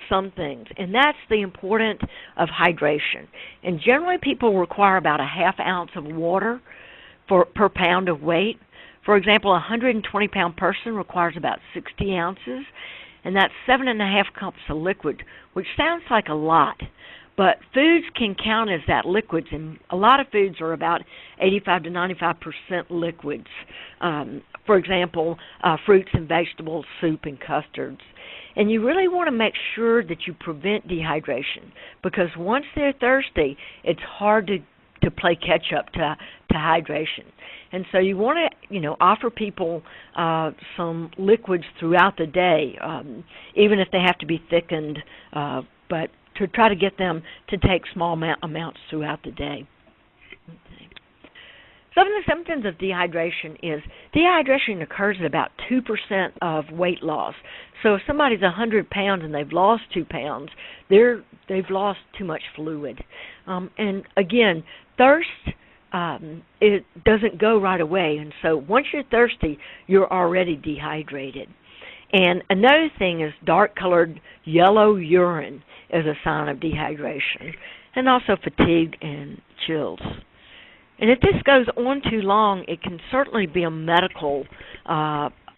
some things, and that's the importance of hydration. And generally people require about a ½ ounce of water per pound of weight. For example, a 120-pound person requires about 60 ounces, and that's 7½ cups of liquid, which sounds like a lot. But foods can count as that liquids, and a lot of foods are about 85 to 95% liquids. For example, fruits and vegetables, soup, and custards. And you really want to make sure that you prevent dehydration, because once they're thirsty, it's hard to play catch up to hydration. And so you want to, offer people some liquids throughout the day, even if they have to be thickened, but to try to get them to take small amounts throughout the day. Okay. Some of the symptoms of dehydration occurs at about 2% of weight loss. So if somebody's 100 pounds and they've lost 2 pounds, they've lost too much fluid. And again, thirst, it doesn't go right away. And so once you're thirsty, you're already dehydrated. And another thing is dark-colored yellow urine is a sign of dehydration, and also fatigue and chills. And if this goes on too long, it can certainly be a medical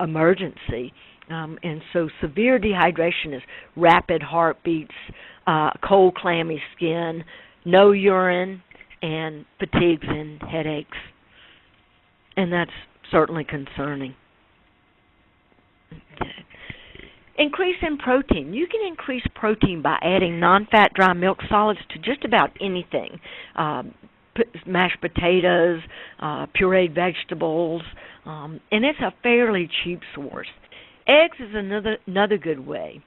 emergency. And so severe dehydration is rapid heartbeats, cold, clammy skin, no urine, and fatigues and headaches. And that's certainly concerning. Okay. Increase in protein. You can increase protein by adding non-fat dry milk solids to just about anything. Mashed potatoes, pureed vegetables, and it's a fairly cheap source. Eggs is another good way.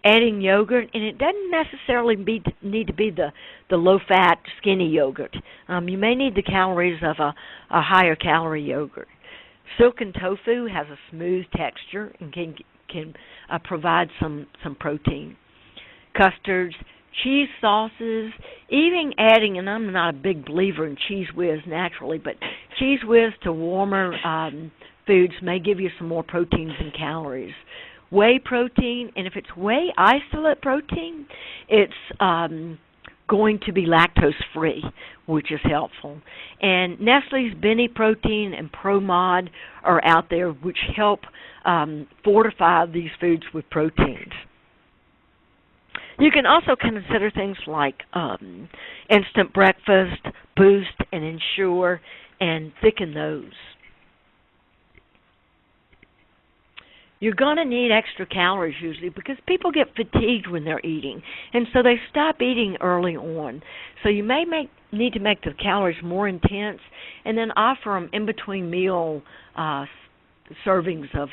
Adding yogurt, and it doesn't necessarily need to be the low-fat, skinny yogurt. You may need the calories of a higher calorie yogurt. Silken tofu has a smooth texture and can provide some protein. Custards, cheese sauces, even adding, and I'm not a big believer in Cheese Whiz naturally, but Cheese Whiz to warmer foods may give you some more proteins and calories. Whey protein, and if it's whey isolate protein, it's going to be lactose-free, which is helpful. And Nestle's Bene Protein and ProMod are out there, which help fortify these foods with proteins. You can also consider things like Instant Breakfast, Boost, and Ensure, and thicken those. You're going to need extra calories usually because people get fatigued when they're eating, and so they stop eating early on. So you may need to make the calories more intense and then offer them in between meal servings of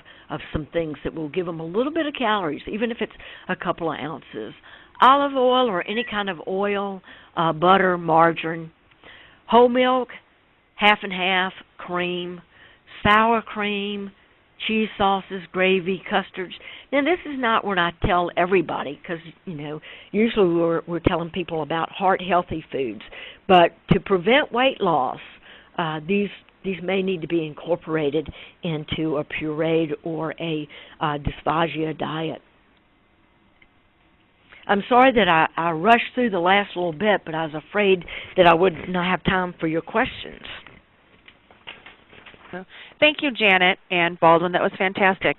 some things that will give them a little bit of calories, even if it's a couple of ounces. Olive oil or any kind of oil, butter, margarine, whole milk, half and half, cream, sour cream, cheese sauces, gravy, custards. Now, this is not what I tell everybody because, usually we're telling people about heart-healthy foods. But to prevent weight loss, these may need to be incorporated into a pureed or a dysphagia diet. I'm sorry that I rushed through the last little bit, but I was afraid that I would not have time for your questions. So, thank you, Janet and Baldwin. That was fantastic.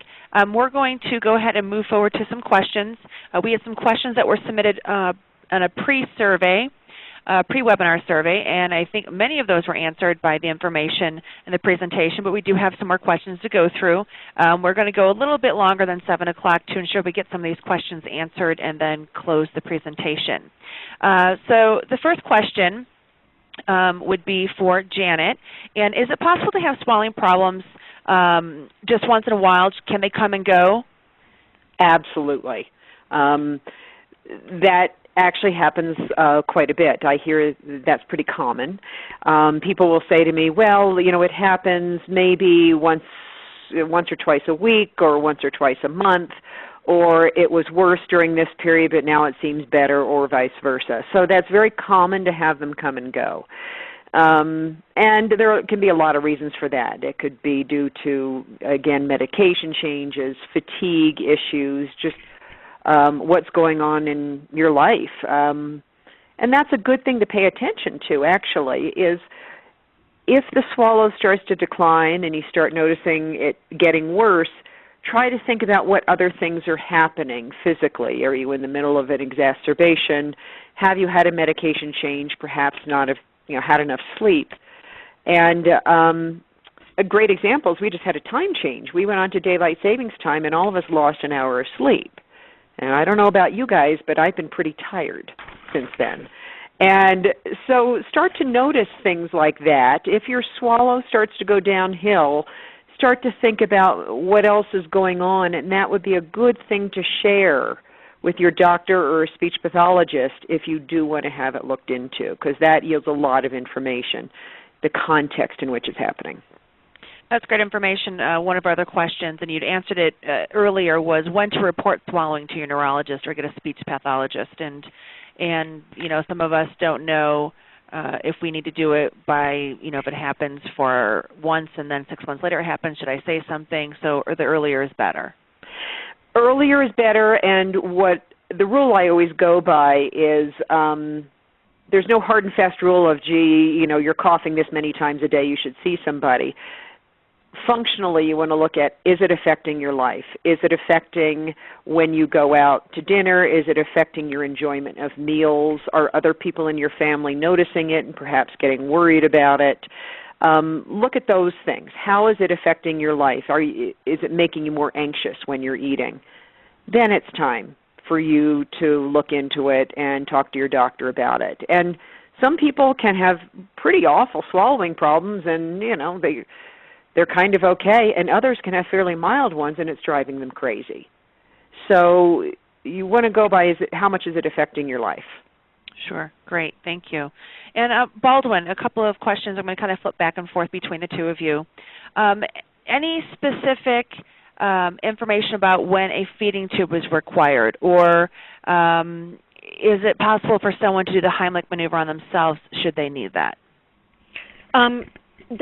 We're going to go ahead and move forward to some questions. We had some questions that were submitted on a pre-webinar survey, and I think many of those were answered by the information in the presentation, but we do have some more questions to go through. We're going to go a little bit longer than 7 o'clock to ensure we get some of these questions answered and then close the presentation. So the first question would be for Janet. And is it possible to have swallowing problems just once in a while? Can they come and go? Absolutely. That actually happens quite a bit. I hear that's pretty common. People will say to me, well, it happens maybe once or twice a week or once or twice a month, or it was worse during this period, but now it seems better, or vice versa. So that's very common to have them come and go. And there can be a lot of reasons for that. It could be due to, again, medication changes, fatigue issues, just what's going on in your life. And that's a good thing to pay attention to, actually, is if the swallow starts to decline and you start noticing it getting worse, try to think about what other things are happening physically. Are you in the middle of an exacerbation? Have you had a medication change, perhaps not have had enough sleep? And a great example is we just had a time change. We went on to daylight savings time, and all of us lost an hour of sleep. And I don't know about you guys, but I've been pretty tired since then. And so start to notice things like that. If your swallow starts to go downhill, start to think about what else is going on, and that would be a good thing to share with your doctor or a speech pathologist if you do want to have it looked into, because that yields a lot of information, the context in which it's happening. That's great information. One of our other questions, and you'd answered it earlier, was when to report swallowing to your neurologist or get a speech pathologist. And some of us don't know if we need to do it by, if it happens for once and then 6 months later it happens, should I say something? So, or the earlier is better. Earlier is better, and what the rule I always go by is there's no hard and fast rule of, you're coughing this many times a day, you should see somebody. Functionally, you want to look at, is it affecting your life? Is it affecting when you go out to dinner? Is it affecting your enjoyment of meals? Are other people in your family noticing it and perhaps getting worried about it? Look at those things. How is it affecting your life? Is it making you more anxious when you're eating? Then it's time for you to look into it and talk to your doctor about it. And some people can have pretty awful swallowing problems, and they're kind of okay, and others can have fairly mild ones, and it's driving them crazy. So you want to go by, how much is it affecting your life? Sure. Great. Thank you. And Baldwin, a couple of questions. I'm going to kind of flip back and forth between the two of you. Any specific information about when a feeding tube is required, or is it possible for someone to do the Heimlich maneuver on themselves should they need that? The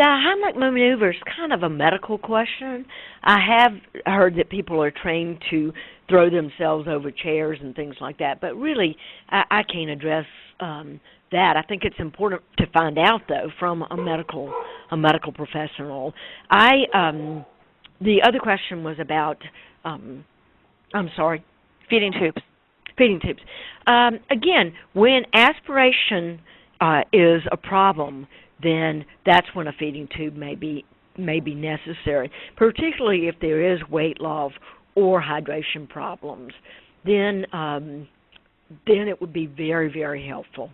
Heimlich maneuver is kind of a medical question. I have heard that people are trained to throw themselves over chairs and things like that, but really I can't address that. I think it's important to find out, though, from a medical professional. The other question was about, I'm sorry. Feeding tubes. Feeding tubes. Again, when aspiration is a problem, then that's when a feeding tube may be necessary, particularly if there is weight loss or hydration problems. Then it would be very, very helpful.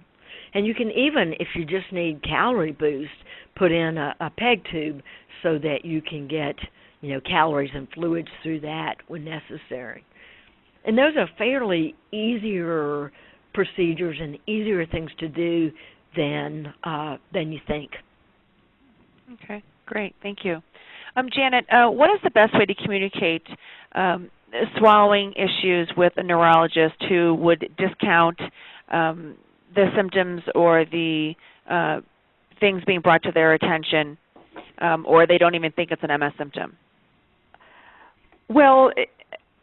And you can even, if you just need calorie boost, put in a PEG tube so that you can get, calories and fluids through that when necessary. And those are fairly easier procedures and easier things to do than you think. Okay, great. Thank you. Janet, what is the best way to communicate swallowing issues with a neurologist who would discount the symptoms or the things being brought to their attention, or they don't even think it's an MS symptom? Well,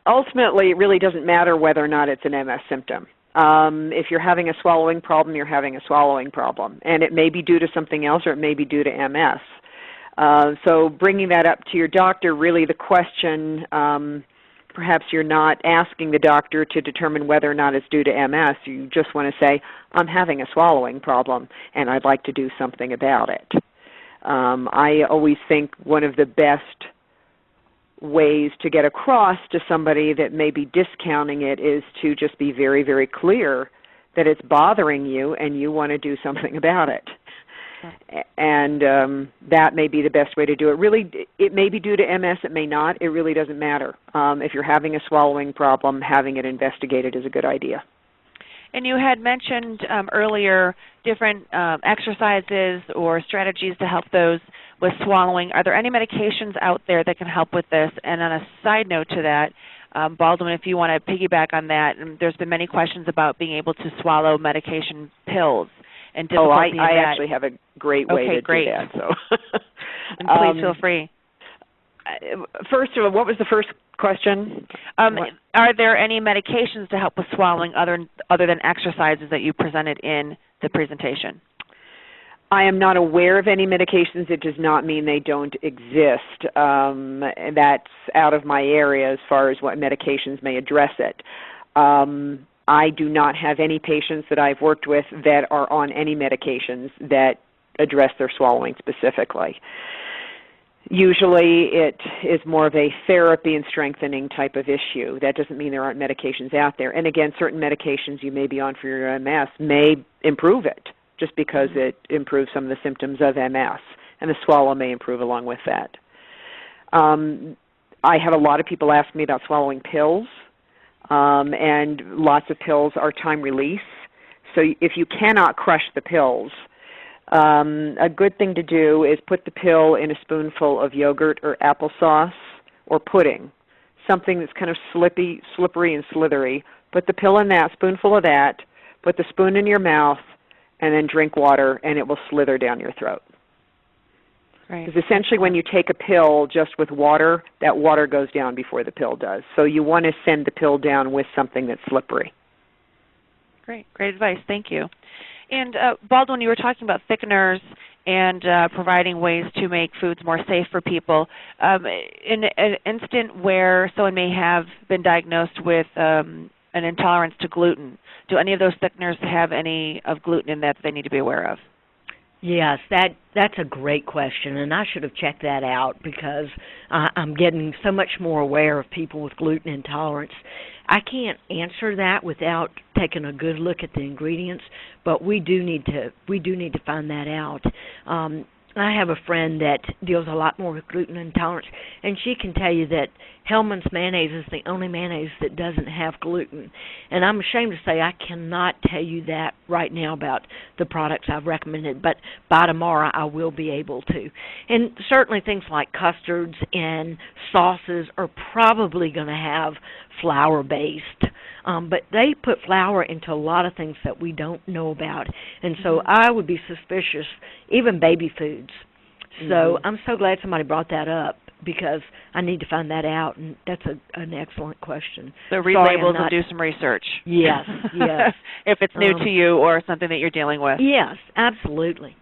ultimately, it really doesn't matter whether or not it's an MS symptom. If you're having a swallowing problem, you're having a swallowing problem. And it may be due to something else or it may be due to MS. So bringing that up to your doctor, really the question, perhaps you're not asking the doctor to determine whether or not it's due to MS. You just want to say, I'm having a swallowing problem and I'd like to do something about it. I always think one of the best ways to get across to somebody that may be discounting it is to just be very, very clear that it's bothering you and you want to do something about it. And that may be the best way to do it. Really, it may be due to MS, it may not. It really doesn't matter. If you're having a swallowing problem, having it investigated is a good idea. And you had mentioned earlier different exercises or strategies to help those with swallowing. Are there any medications out there that can help with this? And on a side note to that, Baldwin, if you want to piggyback on that, there's been many questions about being able to swallow medication pills and difficulty in that. I actually have a great way to do that. So. And please feel free. First of all, what was the first question? Are there any medications to help with swallowing other than exercises that you presented in the presentation? I am not aware of any medications. It does not mean they don't exist. That's out of my area as far as what medications may address it. I do not have any patients that I've worked with that are on any medications that address their swallowing specifically. Usually it is more of a therapy and strengthening type of issue. That doesn't mean there aren't medications out there. And again, certain medications you may be on for your MS may improve it just because it improves some of the symptoms of MS, and the swallow may improve along with that. I have a lot of people ask me about swallowing pills, and lots of pills are time release. So if you cannot crush the pills, a good thing to do is put the pill in a spoonful of yogurt or applesauce or pudding, something that's kind of slippery and slithery. Put the pill in that, spoonful of that, put the spoon in your mouth, and then drink water, and it will slither down your throat. Right. Because essentially when you take a pill just with water, that water goes down before the pill does. So you want to send the pill down with something that's slippery. Great advice. Thank you. And Baldwin, you were talking about thickeners and providing ways to make foods more safe for people. In an instant where someone may have been diagnosed with an intolerance to gluten, do any of those thickeners have any of gluten in that they need to be aware of? Yes, that's a great question, and I should have checked that out because I'm getting so much more aware of people with gluten intolerance. I can't answer that without taking a good look at the ingredients, but we do need to find that out. I have a friend that deals a lot more with gluten intolerance, and she can tell you that Hellmann's mayonnaise is the only mayonnaise that doesn't have gluten. And I'm ashamed to say I cannot tell you that right now about the products I've recommended, but by tomorrow I will be able to. And certainly things like custards and sauces are probably going to have flour-based. But they put flour into a lot of things that we don't know about. And so I would be suspicious, even baby foods. So I'm so glad somebody brought that up because I need to find that out, and that's an excellent question. So read labels and do some research. Yes, yes. If it's new to you or something that you're dealing with. Yes, absolutely.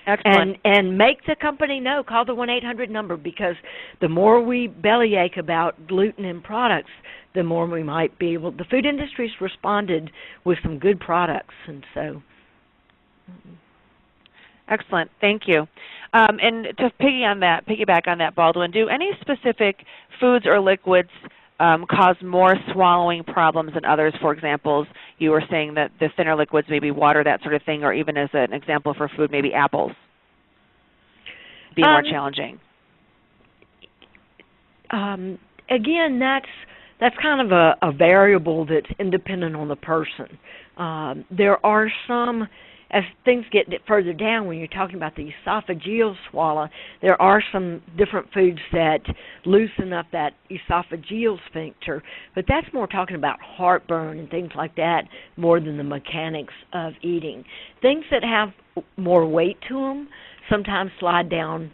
Excellent. And make the company know. Call the 1-800 number, because the more we bellyache about gluten in products, the more we might be able. The food industry's responded with some good products, and so. Excellent. Thank you. And to piggyback on that, Baldwin, do any specific foods or liquids cause more swallowing problems than others? For example, you were saying that the thinner liquids, maybe water, that sort of thing, or even as an example for food, maybe apples, be more challenging. Again, that's kind of a variable that's independent on the person. There are some, as things get further down, when you're talking about the esophageal swallow, there are some different foods that loosen up that esophageal sphincter, but that's more talking about heartburn and things like that more than the mechanics of eating. Things that have more weight to them sometimes slide down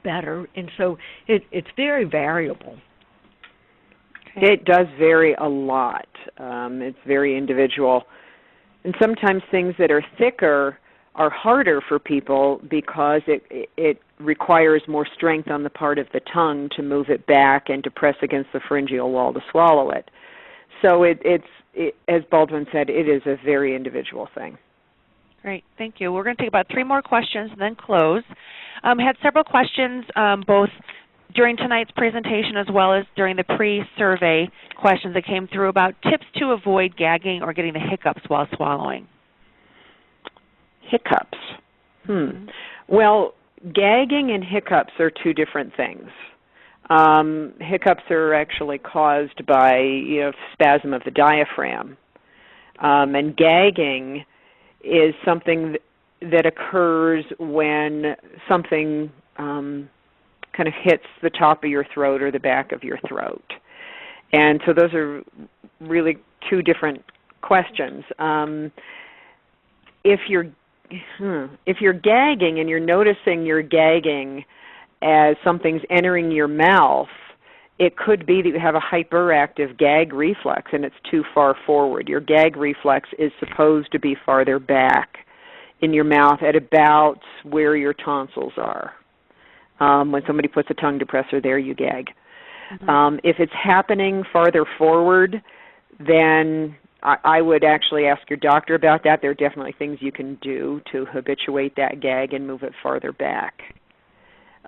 better, and so it's very variable. It does vary a lot. It's very individual. And sometimes things that are thicker are harder for people because it requires more strength on the part of the tongue to move it back and to press against the pharyngeal wall to swallow it. So it's as Baldwin said, it is a very individual thing. Great. Thank you. We're going to take about 3 more questions and then close. Had several questions both during tonight's presentation as well as during the pre-survey questions that came through about tips to avoid gagging or getting the hiccups while swallowing. Hiccups. Well, gagging and hiccups are 2 different things. Hiccups are actually caused by spasm of the diaphragm. And gagging is something that occurs when something kind of hits the top of your throat or the back of your throat. And so those are really 2 different questions. If you're gagging and you're noticing you're gagging as something's entering your mouth, it could be that you have a hyperactive gag reflex and it's too far forward. Your gag reflex is supposed to be farther back in your mouth at about where your tonsils are. When somebody puts a tongue depressor there, you gag. If it's happening farther forward, then I would actually ask your doctor about that. There are definitely things you can do to habituate that gag and move it farther back.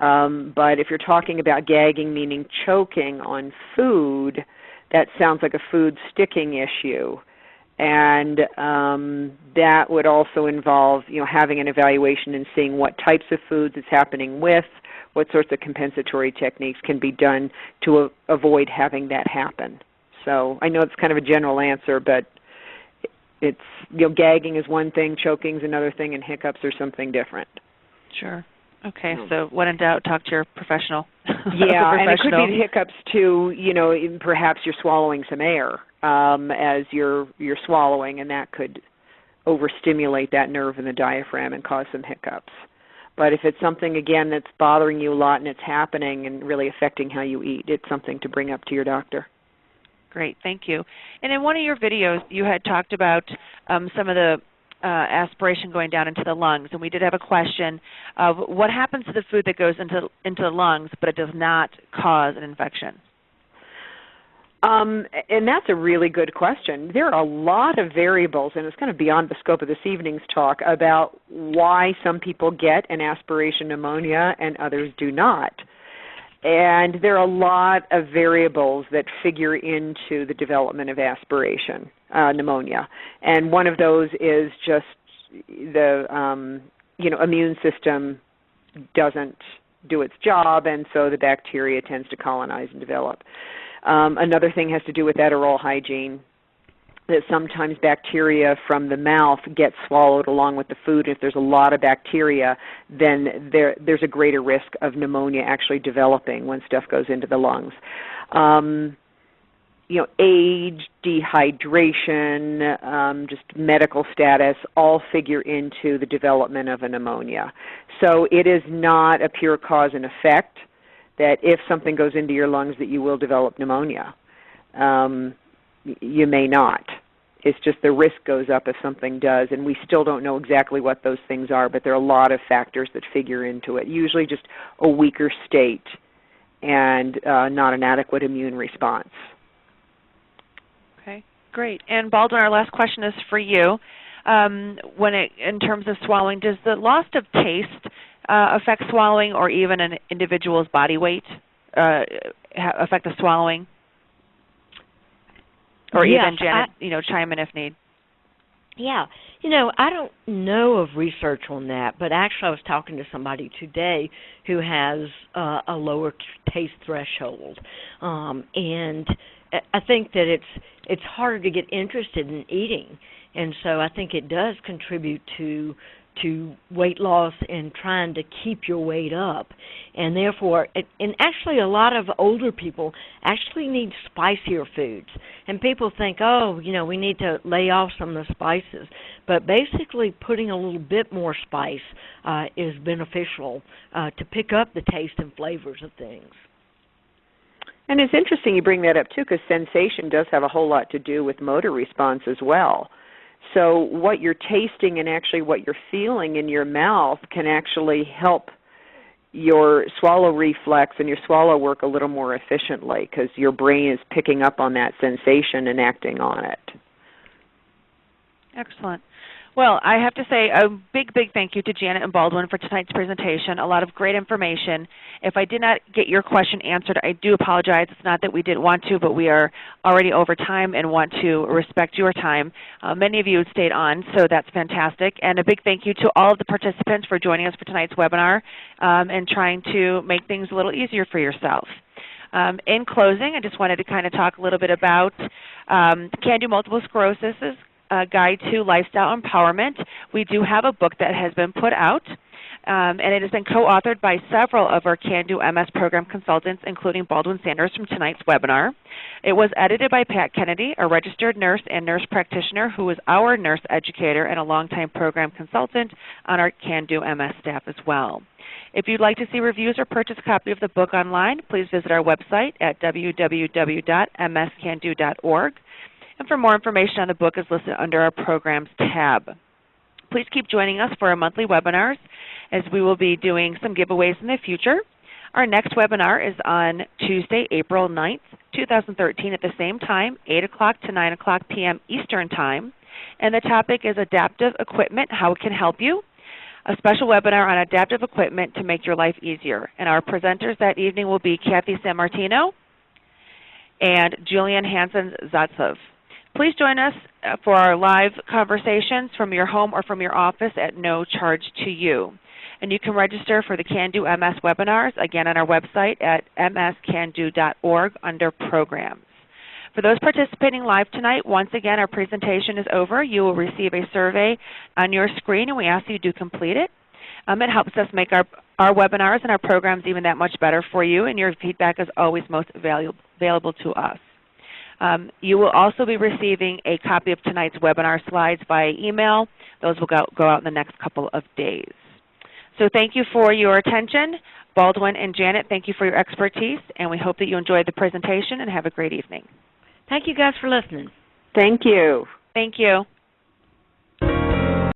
But if you're talking about gagging, meaning choking on food, that sounds like a food sticking issue. And that would also involve, having an evaluation and seeing what types of foods it's happening with, what sorts of compensatory techniques can be done to avoid having that happen. So I know it's kind of a general answer, but it's, gagging is one thing, choking is another thing, and hiccups are something different. Sure. Okay, so when in doubt, talk to your professional. Yeah, and it could be the hiccups too, perhaps you're swallowing some air as you're swallowing, and that could overstimulate that nerve in the diaphragm and cause some hiccups. But if it's something, again, that's bothering you a lot and it's happening and really affecting how you eat, it's something to bring up to your doctor. Great, thank you. And in one of your videos, you had talked about some of the aspiration going down into the lungs, and we did have a question of what happens to the food that goes into the lungs, but it does not cause an infection? And that's a really good question. There are a lot of variables, and it's kind of beyond the scope of this evening's talk, about why some people get an aspiration pneumonia and others do not. And there are a lot of variables that figure into the development of aspiration pneumonia. And one of those is just the immune system doesn't do its job, and so the bacteria tends to colonize and develop. Another thing has to do with that oral hygiene, that sometimes bacteria from the mouth get swallowed along with the food. If there's a lot of bacteria, then there's a greater risk of pneumonia actually developing when stuff goes into the lungs. Age, dehydration, just medical status all figure into the development of a pneumonia. So it is not a pure cause and effect that if something goes into your lungs that you will develop pneumonia. You may not. It's just the risk goes up if something does, and we still don't know exactly what those things are, but there are a lot of factors that figure into it, usually just a weaker state and not an adequate immune response. Okay, great. And Baldwin, our last question is for you. In terms of swallowing, does the loss of taste affect swallowing, or even an individual's body weight affect the swallowing? Or yes, even, Janet, chime in if need. Yeah. I don't know of research on that, but actually I was talking to somebody today who has a lower taste threshold. And I think that it's harder to get interested in eating. And so I think it does contribute to weight loss and trying to keep your weight up. And therefore, and actually a lot of older people actually need spicier foods. And people think, we need to lay off some of the spices. But basically putting a little bit more spice is beneficial to pick up the taste and flavors of things. And it's interesting you bring that up, too, because sensation does have a whole lot to do with motor response as well. So what you're tasting and actually what you're feeling in your mouth can actually help your swallow reflex and your swallow work a little more efficiently because your brain is picking up on that sensation and acting on it. Excellent. Well, I have to say a big, big thank you to Janet and Baldwin for tonight's presentation. A lot of great information. If I did not get your question answered, I do apologize. It's not that we didn't want to, but we are already over time and want to respect your time. Many of you stayed on, so that's fantastic. And a big thank you to all of the participants for joining us for tonight's webinar and trying to make things a little easier for yourself. In closing, I just wanted to kind of talk a little bit about CAN-DO Multiple Sclerosis' Guide to Lifestyle Empowerment. We do have a book that has been put out, and it has been co-authored by several of our CAN-DO MS program consultants, including Baldwin Sanders from tonight's webinar. It was edited by Pat Kennedy, a registered nurse and nurse practitioner who is our nurse educator and a longtime program consultant on our CAN-DO MS staff as well. If you'd like to see reviews or purchase a copy of the book online, please visit our website at www.mscando.org. And for more information on the book is listed under our Programs tab. Please keep joining us for our monthly webinars as we will be doing some giveaways in the future. Our next webinar is on Tuesday, April 9th, 2013 at the same time, 8 o'clock to 9 o'clock p.m. Eastern Time. And the topic is Adaptive Equipment, How It Can Help You. A special webinar on adaptive equipment to make your life easier. And our presenters that evening will be Kathy Sammartino and Julian Hansen-Zatsov. Please join us for our live conversations from your home or from your office at no charge to you. And you can register for the CAN-DO MS webinars, again, on our website at mscando.org under Programs. For those participating live tonight, once again, our presentation is over. You will receive a survey on your screen, and we ask you to complete it. It helps us make our webinars and our programs even that much better for you, and your feedback is always most valuable to us. You will also be receiving a copy of tonight's webinar slides via email. Those will go out in the next couple of days. So thank you for your attention. Baldwin and Janet, thank you for your expertise, and we hope that you enjoyed the presentation and have a great evening. Thank you guys for listening. Thank you. Thank you.